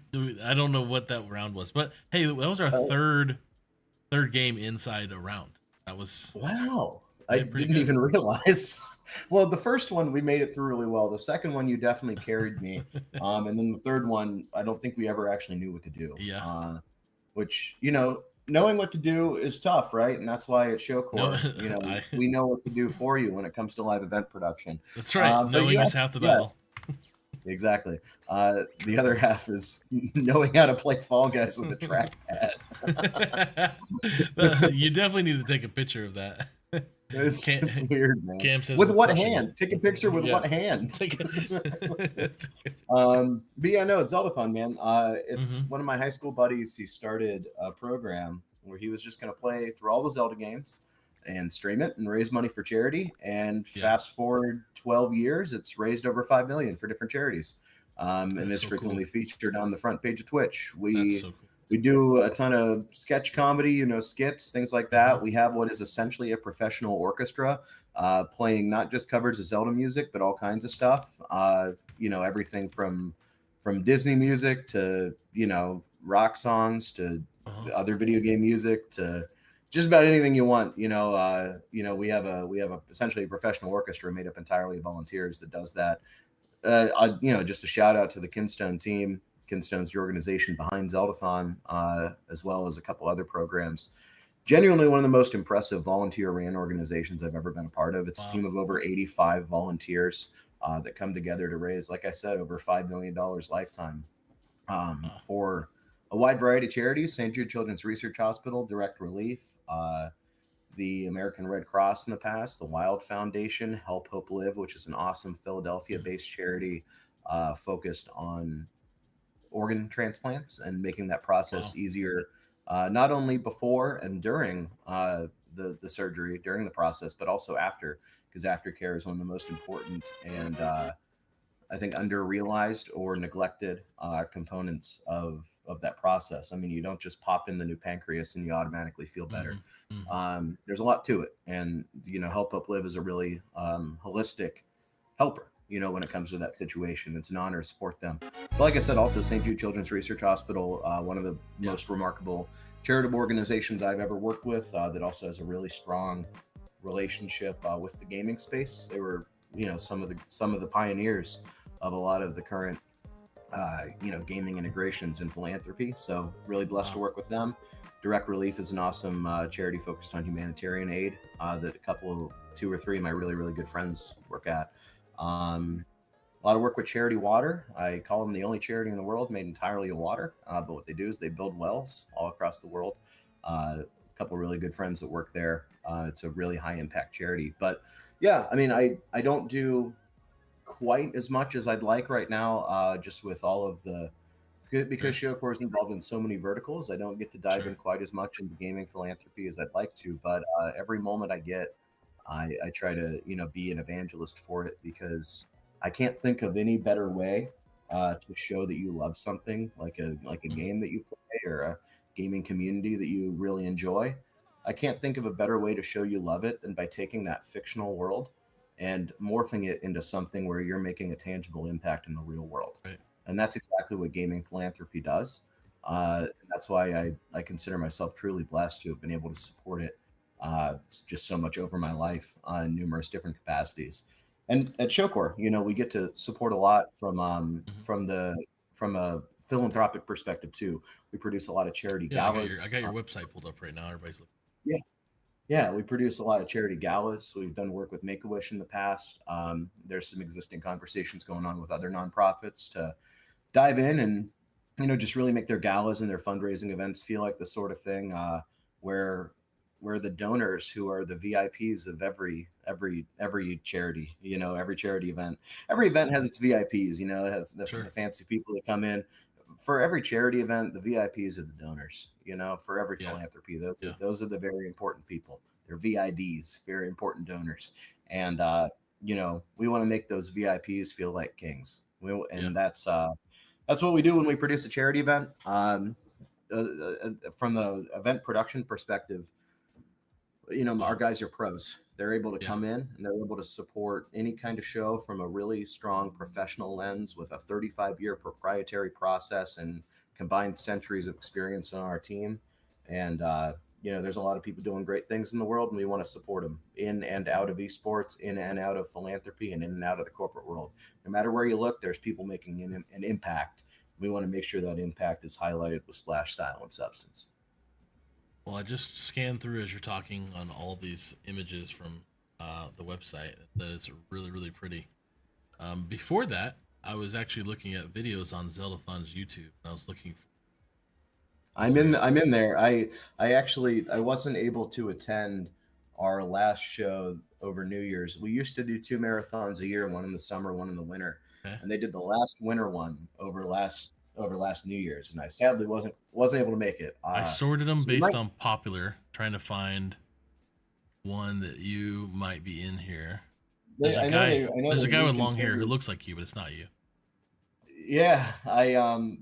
don't know what that round was, but hey, that was our third game inside a round. That was wow. I didn't even realize. Well, the first one we made it through really well. The second one you definitely carried me, and then the third one I don't think we ever actually knew what to do. Yeah. Which knowing what to do is tough, right? And that's why at Showcore, we know what to do for you when it comes to live event production. That's right. Knowing is half the battle. Exactly. The other half is knowing how to play Fall Guys with a trackpad. You definitely need to take a picture of that. It's weird, man. Cam says with what hand? Take a picture with what hand? But yeah, no, it's Zeldathon, man. It's one of my high school buddies. He started a program where he was just going to play through all the Zelda games and stream it and raise money for charity. And fast forward 12 years, it's raised over $5 million for different charities. And it's frequently featured on the front page of Twitch. We do a ton of sketch comedy, skits, things like that. We have what is essentially a professional orchestra, playing not just covers of Zelda music, but all kinds of stuff. Everything from Disney music to, rock songs to other video game music to just about anything you want. We have essentially a professional orchestra made up entirely of volunteers that does that just a shout out to the Kinstone team. Kinstone's the organization behind Zeldathon, as well as a couple other programs. Genuinely one of the most impressive volunteer-ran organizations I've ever been a part of. It's a team of over 85 volunteers that come together to raise, like I said, over $5 million lifetime for a wide variety of charities: St. Jude Children's Research Hospital, Direct Relief, the American Red Cross in the past, the Wild Foundation, Help Hope Live, which is an awesome Philadelphia-based charity focused on organ transplants and making that process easier, not only before and during the surgery, during the process, but also after, because aftercare is one of the most important and I think under-realized or neglected components of that process. I mean, you don't just pop in the new pancreas and you automatically feel better. There's a lot to it, and Help Hope Live is a really holistic helper. When it comes to that situation, it's an honor to support them. But like I said, also St. Jude Children's Research Hospital, one of the most remarkable charitable organizations I've ever worked with, that also has a really strong relationship with the gaming space. They were, some of the pioneers of a lot of the current, gaming integrations and philanthropy. So really blessed to work with them. Direct Relief is an awesome charity focused on humanitarian aid that two or three of my really, really good friends work at. A lot of work with Charity Water. I call them the only charity in the world made entirely of water. But what they do is they build wells all across the world. A couple of really good friends that work there. It's a really high impact charity. But yeah, I mean, I don't do quite as much as I'd like right now, just with all of the, because Showcore is involved in so many verticals. I don't get to dive in quite as much into gaming philanthropy as I'd like to. But every moment I get, I try to be an evangelist for it, because I can't think of any better way to show that you love something like a game that you play, or a gaming community that you really enjoy. I can't think of a better way to show you love it than by taking that fictional world and morphing it into something where you're making a tangible impact in the real world. Right. And that's exactly what gaming philanthropy does. That's why I consider myself truly blessed to have been able to support it just so much over my life in numerous different capacities. And at Showcore, we get to support a lot from a philanthropic perspective too. We produce a lot of charity galas. I got your website pulled up right now. Everybody's looking. Yeah, we produce a lot of charity galas. We've done work with Make-A-Wish in the past. There's some existing conversations going on with other nonprofits to dive in and just really make their galas and their fundraising events feel like the sort of thing where the donors, who are the VIPs of every charity, every charity event. Every event has its VIPs, the fancy people that come in. For every charity event, the VIPs are the donors, for every philanthropy. Those are the very important people. They're VIDs, very important donors. And, we want to make those VIPs feel like kings. That's what we do when we produce a charity event. From the event production perspective, our guys are pros. They're able to come in and they're able to support any kind of show from a really strong professional lens with a 35-year proprietary process and combined centuries of experience on our team. And, there's a lot of people doing great things in the world, and we want to support them in and out of esports, in and out of philanthropy, and in and out of the corporate world. No matter where you look, there's people making an impact. We want to make sure that impact is highlighted with splash, style, and substance. Well, I just scanned through as you're talking on all these images from the website. That is really, really pretty. Before that, I was actually looking at videos on Zeldathon's YouTube. I was looking for. I'm in there. I wasn't able to attend our last show over New Year's. We used to do 2 marathons a year, one in the summer, one in the winter. Okay. And they did the last winter one over last New Year's, and I sadly wasn't able to make it. I sorted them based on popular, trying to find one that you might be in here. There's a guy with long hair who looks like you, but it's not you. Yeah,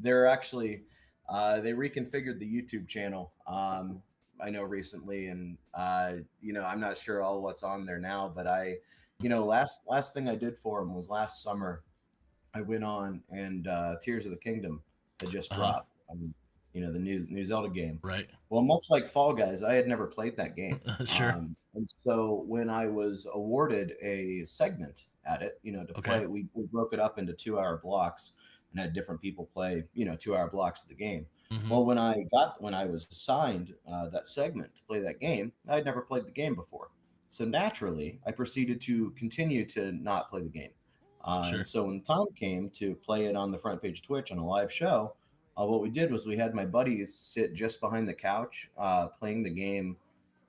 they're actually they reconfigured the YouTube channel. I know recently, and I'm not sure all what's on there now, but last thing I did for them was last summer. I went on and Tears of the Kingdom had just dropped. the new Zelda game. Right. Well, much like Fall Guys, I had never played that game. Sure. And so when I was awarded a segment at it, to Okay. play, we broke it up into 2-hour blocks and had different people play, 2-hour blocks of the game. Mhm. Well, when I was assigned that segment to play that game, I had never played the game before. So naturally, I proceeded to continue to not play the game. Sure. And so when the time came to play it on the front page Twitch on a live show, what we did was we had my buddies sit just behind the couch, playing the game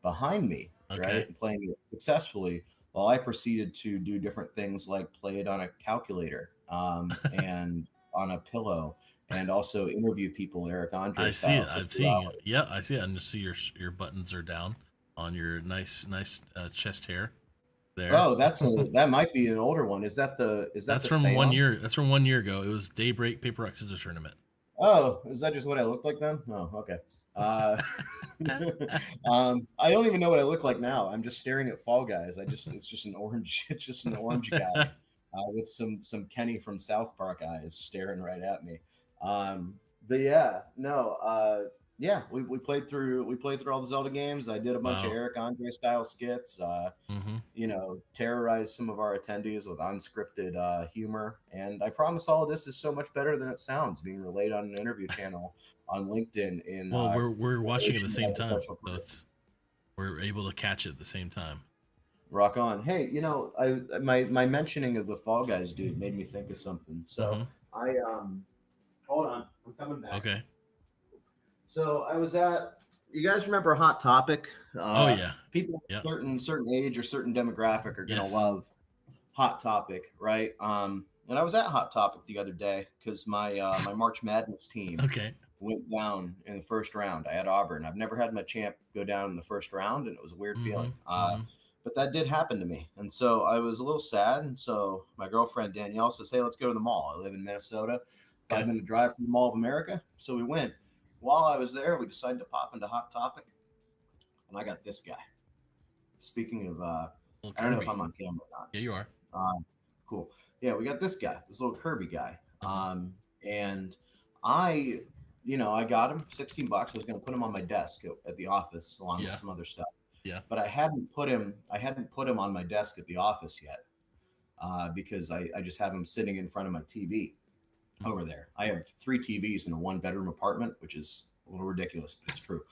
behind me, Okay. right, and playing it successfully, while I proceeded to do different things like play it on a calculator, and on a pillow, and also interview people Eric Andre I see style it. for I've 2 seen hours. it. Yeah, I see it. And you see your buttons are down on your nice chest hair there. Oh, that might be an older one. Is that That's the from 1 seance? year. That's from 1 year ago. It was Daybreak Paper Rock Scissors tournament. Oh, is that just what I look like then? Oh, okay. I don't even know what I look like now. I'm just staring at Fall Guys. It's just an orange. It's just an orange guy with some Kenny from South Park eyes staring right at me. But yeah, no, yeah, we played through all the Zelda games. I did a bunch of Wow. Eric Andre style skits. Mm-hmm. Terrorized some of our attendees with unscripted humor. And I promise all of this is so much better than it sounds being relayed on an interview channel on LinkedIn. Well, we're watching at the same relation to time, special so careers. we're able to catch it at the same time. Rock on. Hey, my mentioning of the Fall Guys dude made me think of something. So I hold on, I'm coming back. Okay. So I was at. You guys remember Hot Topic? Oh yeah. People Yeah. certain age or certain demographic are gonna Yes. love Hot Topic, right? And I was at Hot Topic the other day because my March Madness team Okay. went down in the first round. I had Auburn. I've never had my champ go down in the first round, and it was a weird feeling. But that did happen to me, and so I was a little sad. And so my girlfriend Danielle says, "Hey, let's go to the mall. I live in Minnesota, 5-minute drive from the Mall of America." So we went. While I was there, we decided to pop into Hot Topic, and I got this guy. Speaking of, I don't know if I'm on camera or not. Yeah, you are. Cool. Yeah, we got this guy, this little Kirby guy. And I got him $16. I was going to put him on my desk at the office along with some other stuff. Yeah. But I hadn't put him on my desk at the office yet because I just have him sitting in front of my TV over there. I have 3 TVs in a 1-bedroom apartment, which is a little ridiculous, but it's true.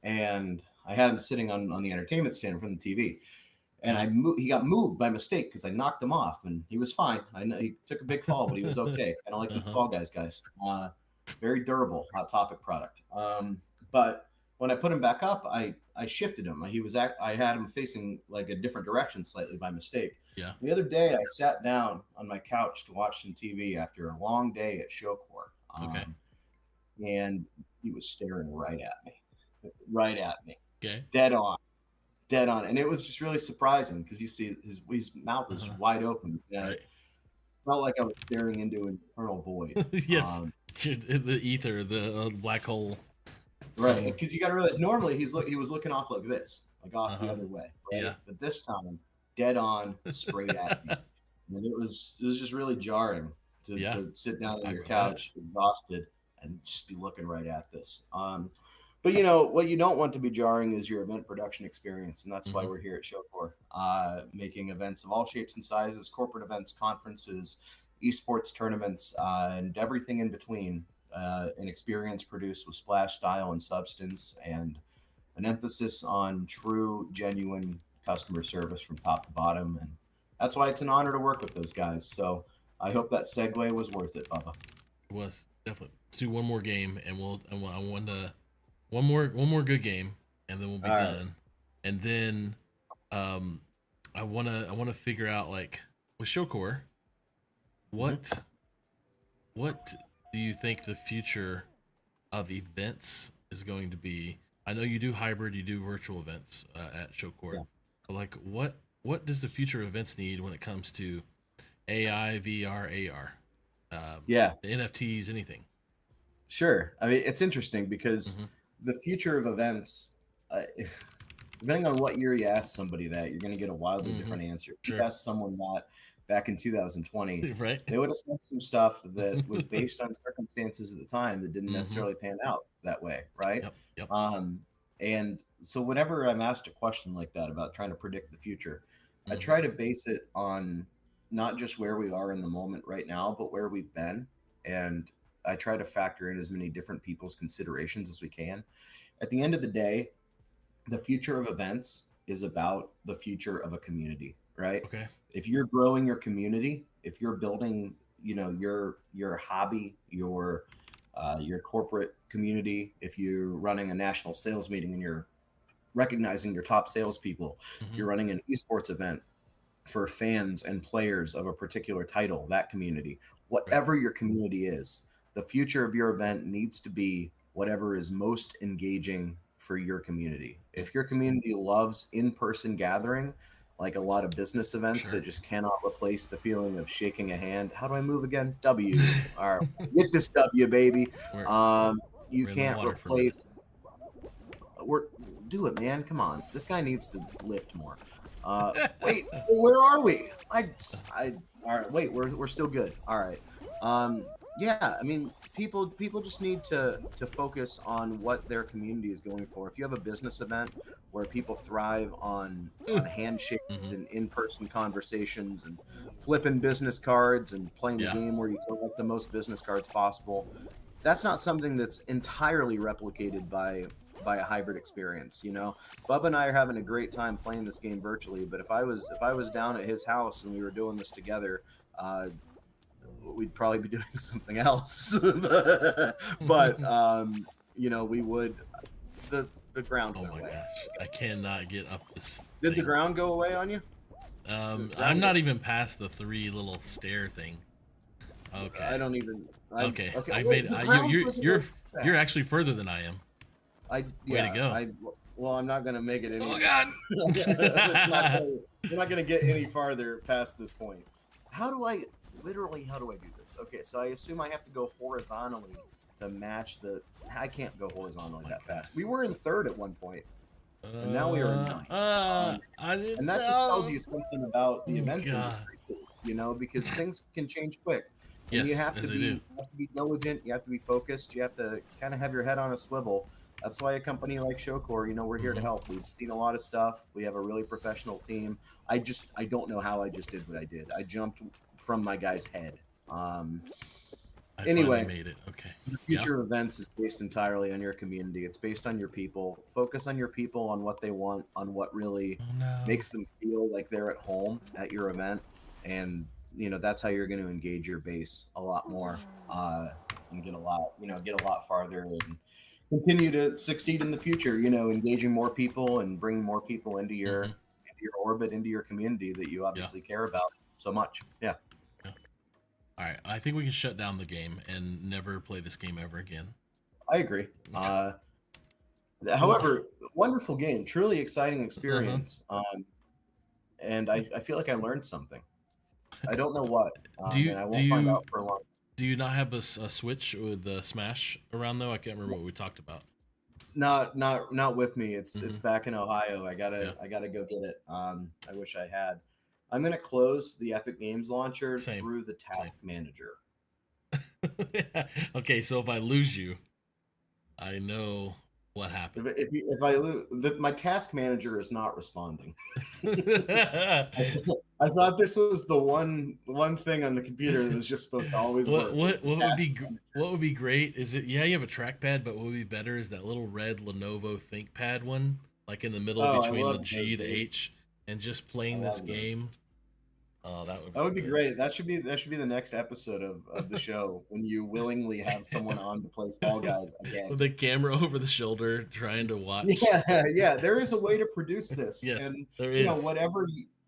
And I had him sitting on the entertainment stand in front of the TV. And he got moved by mistake because I knocked him off, and he was fine. I know he took a big fall, but he was okay. Kind of like the Fall Guys. Very durable Hot Topic product. But when I put him back up, I shifted him. I had him facing like a different direction slightly by mistake. Yeah. The other day, I sat down on my couch to watch some TV after a long day at Showcore. Okay. And he was staring right at me. Okay. Dead on. And it was just really surprising because you see his mouth is wide open. And Right. it felt like I was staring into an eternal void. Yes. The ether, the black hole. Right. Because you got to realize normally he was looking off like this, like off the Uh-huh. other way. Right? Yeah. But this time, dead on, straight at me. And it was just really jarring to sit down on your couch, exhausted, and just be looking right at this. But what you don't want to be jarring is your event production experience, and that's why we're here at Showcore, making events of all shapes and sizes, corporate events, conferences, esports tournaments, and everything in between. An experience produced with splash, style, and substance, and an emphasis on true, genuine customer service from top to bottom. And that's why it's an honor to work with those guys. So I hope that segue was worth it, Bubba. It was definitely. Let's do one more game, and I want to. One more good game, and then we'll be done. Right. And then, I wanna figure out, like, with Showcore, what do you think the future of events is going to be? I know you do hybrid, you do virtual events at Showcore, but like, what does the future of events need when it comes to AI, VR, AR, the NFTs, anything? Sure. I mean, it's interesting because the future of events, depending on what year you ask somebody that, you're going to get a wildly different answer. If you ask someone that back in 2020, Right. they would have said some stuff that was based on circumstances at the time that didn't Mhm. necessarily pan out that way, right? Yep. Yep. And so whenever I'm asked a question like that about trying to predict the future, I Mhm. try to base it on not just where we are in the moment right now, but where we've been. And I try to factor in as many different people's considerations as we can. At the end of the day, the future of events is about the future of a community, right? Okay. If you're growing your community, if you're building, your hobby, your corporate community, if you're running a national sales meeting and you're recognizing your top salespeople, if Mhm. you're running an esports event for fans and players of a particular title, that community, Right. whatever your community is, the future of your event needs to be whatever is most engaging for your community. If your community loves in-person gathering, like a lot of business events Sure. that just cannot replace the feeling of shaking a hand. How do I move again? W. All right, get this W, baby. We're, You we're in the can't water for a minute. replace. We're do it, man. Come on, this guy needs to lift more. Wait, where are we? All right. Wait, we're still good. All right. Yeah. I mean, people just need to focus on what their community is going for. If you have a business event where people thrive on handshakes Mhm. and in-person conversations and flipping business cards and playing the Yeah. game where you collect the most business cards possible, that's not something that's entirely replicated by a hybrid experience. Bubba and I are having a great time playing this game virtually, but if I was down at his house and we were doing this together, we'd probably be doing something else. But we would. The ground Oh went my away. gosh, I cannot get up this Did the thing. ground go away on you? I'm ground not go- even past the 3 little stair thing. Okay. I don't even. Okay. Okay. I Wait, made the you ground you're wasn't you're really bad. you're actually further than I am. I Way to go. Well, I'm not gonna make it any. Oh god. We're not gonna get any farther past this point. How do I do this? Okay, so I assume I have to go horizontally to match the. I can't go horizontally my that gosh. fast. We were in third at one point, and now we are in ninth. I didn't And that just tells you something about the Oh, events God. industry, because things can change quick. And you Yes, have to as they be do. you have to be diligent, you have to be focused, you have to kind of have your head on a swivel. That's why a company like Showcore, we're here to Mhm. help. We've seen a lot of stuff. We have a really professional team. I don't know how I just did what I did. I jumped from my guy's head. I Anyway, finally made it. Okay. the future of events is based entirely on your community. It's based on your people. Focus on your people, on what they want, on what really Oh no. makes them feel like they're at home at your event, and that's how you're going to engage your base a lot more, and get a lot farther and continue to succeed in the future. Engaging more people and bringing more people into your Mhm. orbit, into your community that you obviously care about so much. Yeah. All right, I think we can shut down the game and never play this game ever again. I agree. However, wonderful game, truly exciting experience. And I feel like I learned something. I don't know what, and I won't find out for a long. Do you not have a Switch with the Smash around though? I can't remember what we talked about. Not with me. It's Mhm. back in Ohio. I gotta go get it. I wish I had. I'm gonna close the Epic Games launcher Same. through the task manager. Okay, so if I lose you, I know what happened. If I lose, my task manager is not responding. I thought this was the one thing on the computer that was just supposed to always work. What would be great is it? Yeah, you have a trackpad, but what would be better is that little red Lenovo ThinkPad one, like in the middle Oh, I between the love G, those, the dude. H, and just playing I this love those. game. Oh, that would That would be good. great. That should be the next episode of the show, when you willingly have someone on to play Fall Guys again. With the camera over the shoulder, trying to watch. Yeah. There is a way to produce this, Yes, and there is.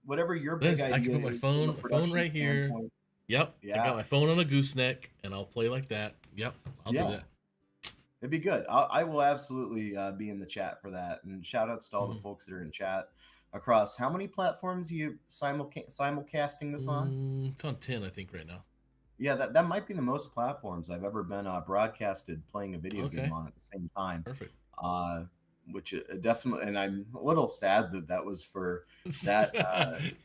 whatever your big idea I can put my is from a phone production right here. standpoint. Yep. I Yeah. got my phone on a gooseneck, and I'll play like that. Yep. I'll do Yeah. that. It'd be good. I will absolutely be in the chat for that. And shout outs to all the Mhm. folks that are in chat across. How many platforms are you simulcasting this on? It's on 10, I think, right now. Yeah, that might be the most platforms I've ever been broadcasted playing a video Okay. game on at the same time. Perfect. Which definitely, and I'm a little sad that was for that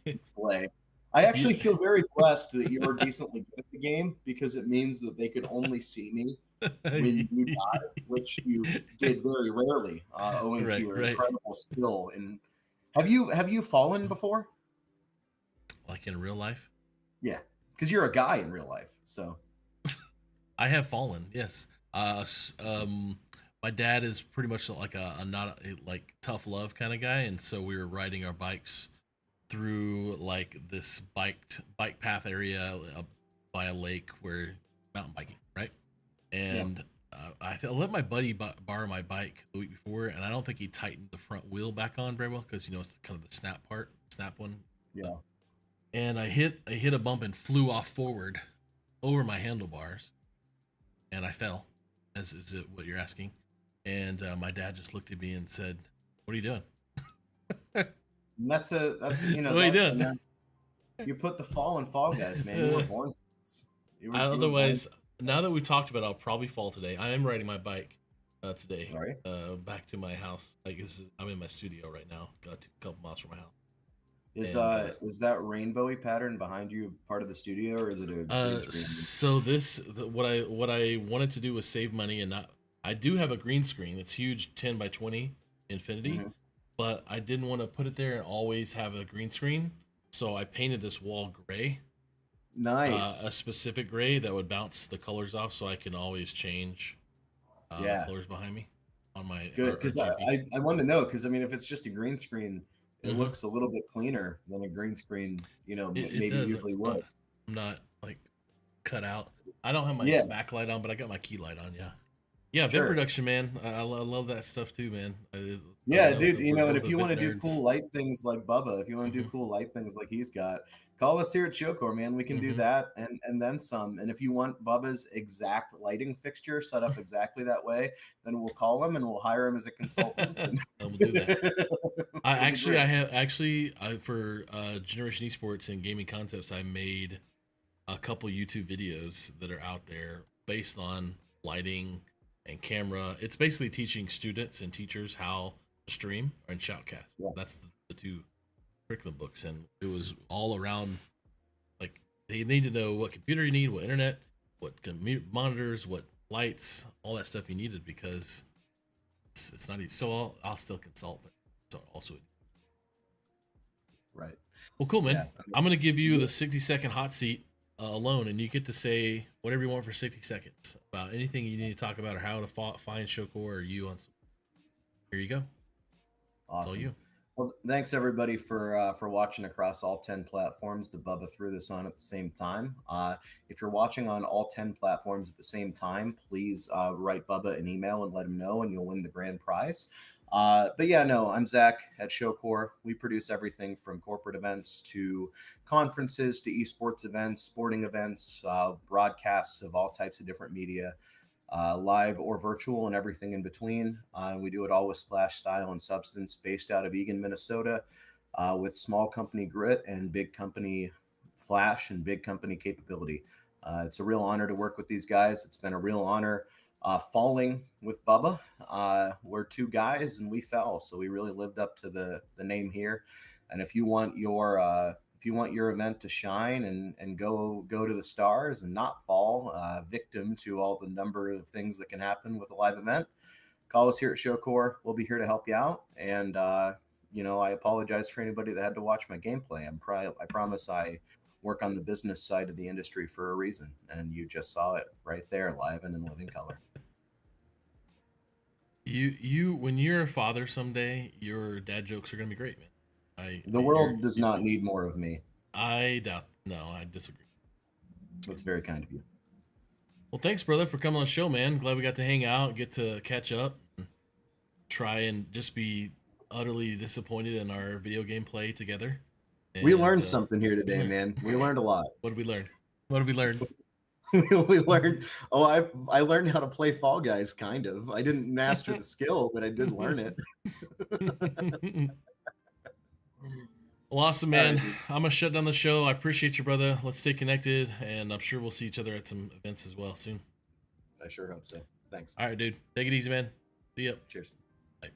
display. I actually feel very blessed that you're decently good at the game because it means that they could only see me when you die, which you did very rarely, owing to your Right. incredible skill. And have you fallen before? Like in real life, Yeah, because you're a guy in real life. So I have fallen. Yes. My dad is pretty much like a not a, like tough love kind of guy, and so we were riding our bikes through like this bike path area by a lake where mountain biking, right? yeah, And I let my buddy borrow my bike the week before, and I don't think he tightened the front wheel back on very well because it's kind of the snap one. yeah. And I hit a bump and flew off forward over my handlebars, and I fell. As is it what you're asking? And my dad just looked at me and said, "What are you doing? And that's you know What are you that, doing?" man, you put the fall in Fall Guys, man. You were born for this. You were born Otherwise, for this. now that we talked about it, I'll probably fall today. I am riding my bike today All right. back to my house. I'm in my studio right now. Got a couple miles from my house. Is And, is that rainbowy pattern behind you part of the studio, or is it a green screen? So what I wanted to do was save money and not. I do have a green screen. It's huge, 10 by 20 infinity, Mhm. but I didn't want to put it there and always have a green screen. So I painted this wall gray, Nice. a specific gray that would bounce the colors off, so I can always change the Yeah. colors behind me on my Good, because RGB. I wanted to know, because I mean, if it's just a green screen, it Mhm. looks a little bit cleaner than a green screen, It maybe does. usually would. I'm not like cut out. I don't have my Yeah, backlight on, but I got my key light on. Yeah. Yeah, vent sure. production, man. I love that stuff too, man. I Yeah, know dude, that we're and both if a you want bit to do nerds. cool light things like Bubba, if you want to do Hmm. cool light things like he's got, call us here at Showcore, man. We can do Hmm. that and then some. And if you want Bubba's exact lighting fixture set up exactly that way, then we'll call him and we'll hire him as a consultant. I And will do that. it'll be great. For Generation Esports and Gaming Concepts, I made a couple YouTube videos that are out there based on lighting and camera. It's basically teaching students and teachers how to stream and shoutcast. Yeah. That's the two curriculum books, and it was all around like they need to know what computer you need, what internet, what monitors, what lights, all that stuff you needed because it's not easy. So I'll still consult, but it's also Right. well, cool, man. Yeah. I'm gonna give you the 60-second hot seat alone, and you get to say whatever you want for 60 seconds about anything you need to talk about or how to find Showcore or you on. Here you go. It's all Awesome. you. Well, thanks everybody for watching across all 10 platforms. The Bubba threw this on at the same time. If you're watching on all 10 platforms at the same time, please write Bubba an email and let him know, and you'll win the grand prize. But yeah, no, I'm Zach at Showcore. We produce everything from corporate events to conferences to esports events, sporting events, broadcasts of all types of different media. Live or virtual and everything in between. We do it all with splash style and substance, based out of Eagan, Minnesota, with small company grit and big company flash and big company capability. It's a real honor to work with these guys. It's been a real honor falling with Bubba. We're two guys and we fell, so we really lived up to the name here. And if you want your event to shine and go to the stars and not fall victim to all the number of things that can happen with a live event, call us here at Showcore. We'll be here to help you out. And I apologize for anybody that had to watch my gameplay. I promise I work on the business side of the industry for a reason, and you just saw it right there, live and in living color. You when you're a father someday, your dad jokes are gonna be great, man. The world does not need more of me. I doubt. No, I disagree. That's very kind of you. Well, thanks, brother, for coming on the show, man. Glad we got to hang out, get to catch up, and try and just be utterly disappointed in our video game play together. We And, learned something here today, man. We learned a lot. What did we learn? What did we learn? We learned. Oh, I learned how to play Fall Guys, kind of. I didn't master the skill, but I did learn it. Well, awesome, man. All right, I'm gonna shut down the show. I appreciate you, brother. Let's stay connected, and I'm sure we'll see each other at some events as well soon. I sure hope so. Thanks. All right, dude. Take it easy, man. See ya. Cheers. Bye.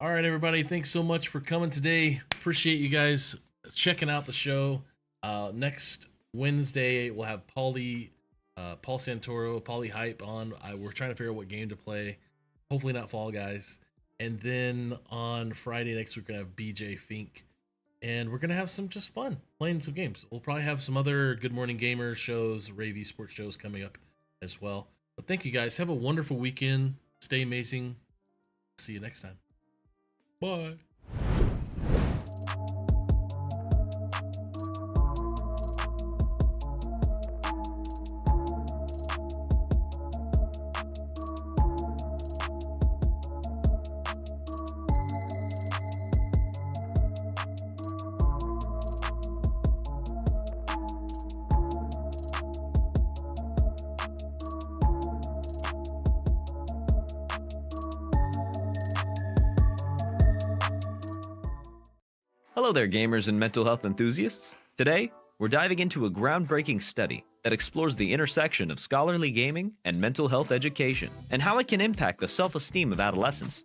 All right, everybody. Thanks so much for coming today. Appreciate you guys checking out the show. Next Wednesday, we'll have Paul Santoro, Pauly Hype on. We're trying to figure out what game to play. Hopefully not Fall Guys. And then on Friday next week, we're going to have BJ Fink. And we're going to have some just fun playing some games. We'll probably have some other Good Morning Gamer shows, Rave Esports shows coming up as well. But thank you guys. Have a wonderful weekend. Stay amazing. See you next time. Bye. Hello there, gamers and mental health enthusiasts. Today, we're diving into a groundbreaking study that explores the intersection of scholarly gaming and mental health education, and how it can impact the self-esteem of adolescents.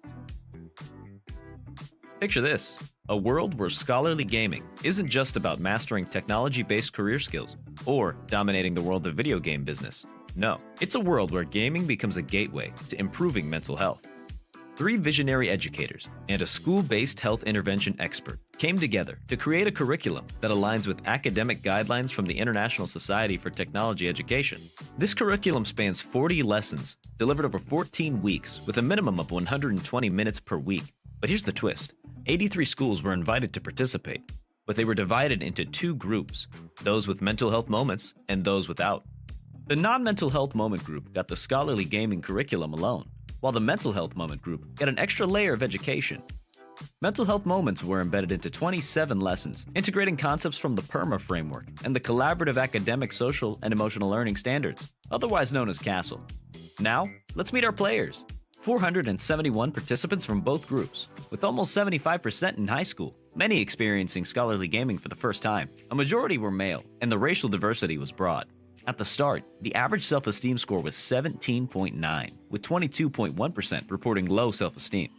Picture this: a world where scholarly gaming isn't just about mastering technology-based career skills or dominating the world of video game business. No, it's a world where gaming becomes a gateway to improving mental health. 3 visionary educators and a school-based health intervention expert came together to create a curriculum that aligns with academic guidelines from the International Society for Technology Education. This curriculum spans 40 lessons, delivered over 14 weeks with a minimum of 120 minutes per week. But here's the twist: 83 schools were invited to participate, but they were divided into 2 groups, those with mental health moments and those without. The non-mental health moment group got the scholarly gaming curriculum alone, while the mental health moment group got an extra layer of education. Mental health moments were embedded into 27 lessons, integrating concepts from the PERMA framework and the Collaborative Academic Social and Emotional Learning Standards, otherwise known as CASEL. Now, let's meet our players. 471 participants from both groups, with almost 75% in high school, many experiencing scholarly gaming for the first time. A majority were male, and the racial diversity was broad. At the start, the average self-esteem score was 17.9, with 22.1% reporting low self-esteem.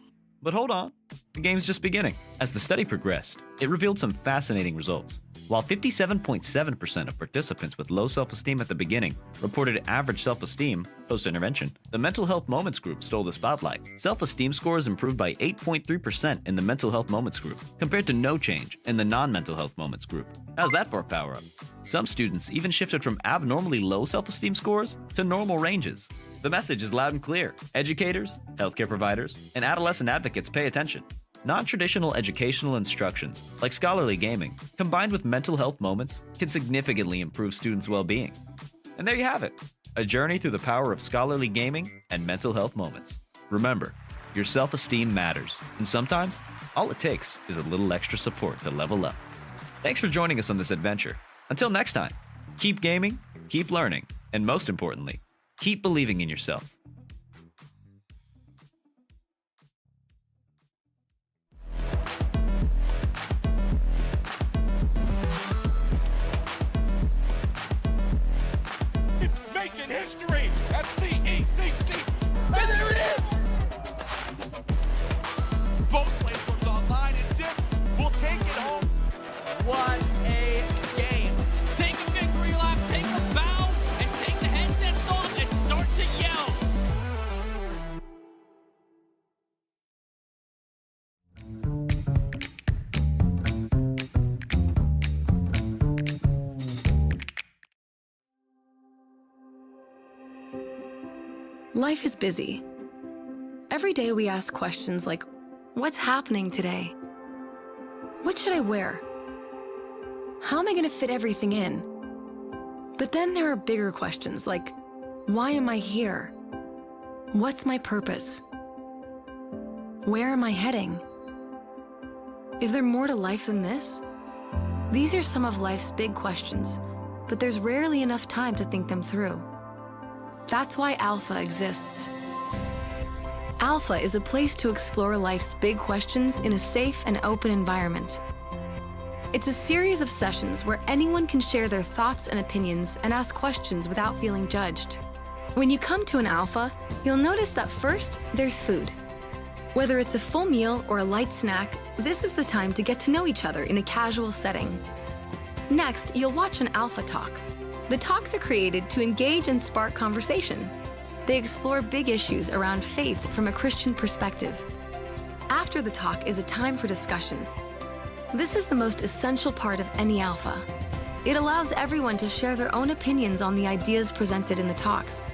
But hold on, the game's just beginning. As the study progressed, it revealed some fascinating results. While 57.7% of participants with low self-esteem at the beginning reported average self-esteem post-intervention, the mental health moments group stole the spotlight. Self-esteem scores improved by 8.3% in the mental health moments group, compared to no change in the non-mental health moments group. How's that for a power-up? Some students even shifted from abnormally low self-esteem scores to normal ranges. The message is loud and clear. Educators, healthcare providers, and adolescent advocates pay attention. Non-traditional educational instructions, like scholarly gaming, combined with mental health moments, can significantly improve students' well-being. And there you have it, a journey through the power of scholarly gaming and mental health moments. Remember, your self-esteem matters, and sometimes all it takes is a little extra support to level up. Thanks for joining us on this adventure. Until next time, keep gaming, keep learning, and most importantly, keep believing in yourself. It's making history at CECC. And there it is! Both platforms online and dip. We'll take it home. What a game. Take a victory lap, take a bow, and take the headsets off and start to yell. Life is busy. Every day we ask questions like, what's happening today? What should I wear? How am I going to fit everything in? But then there are bigger questions like, why am I here? What's my purpose? Where am I heading? Is there more to life than this? These are some of life's big questions, but there's rarely enough time to think them through. That's why Alpha exists. Alpha is a place to explore life's big questions in a safe and open environment. It's a series of sessions where anyone can share their thoughts and opinions and ask questions without feeling judged. When you come to an Alpha, you'll notice that first, there's food. Whether it's a full meal or a light snack, this is the time to get to know each other in a casual setting. Next, you'll watch an alpha talk. The talks are created to engage and spark conversation. They explore big issues around faith from a Christian perspective. After the talk is a time for discussion. This is the most essential part of any alpha. It allows everyone to share their own opinions on the ideas presented in the talks.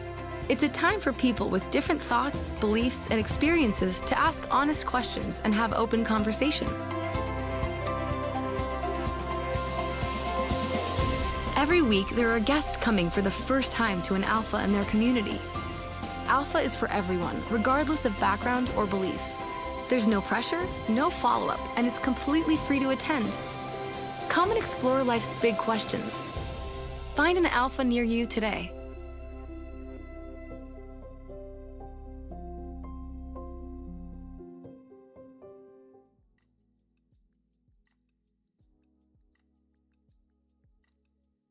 It's a time for people with different thoughts, beliefs, and experiences to ask honest questions and have open conversation. Every week, there are guests coming for the first time to an alpha in their community. Alpha is for everyone, regardless of background or beliefs. There's no pressure, no follow-up, and it's completely free to attend. Come and explore life's big questions. Find an alpha near you today.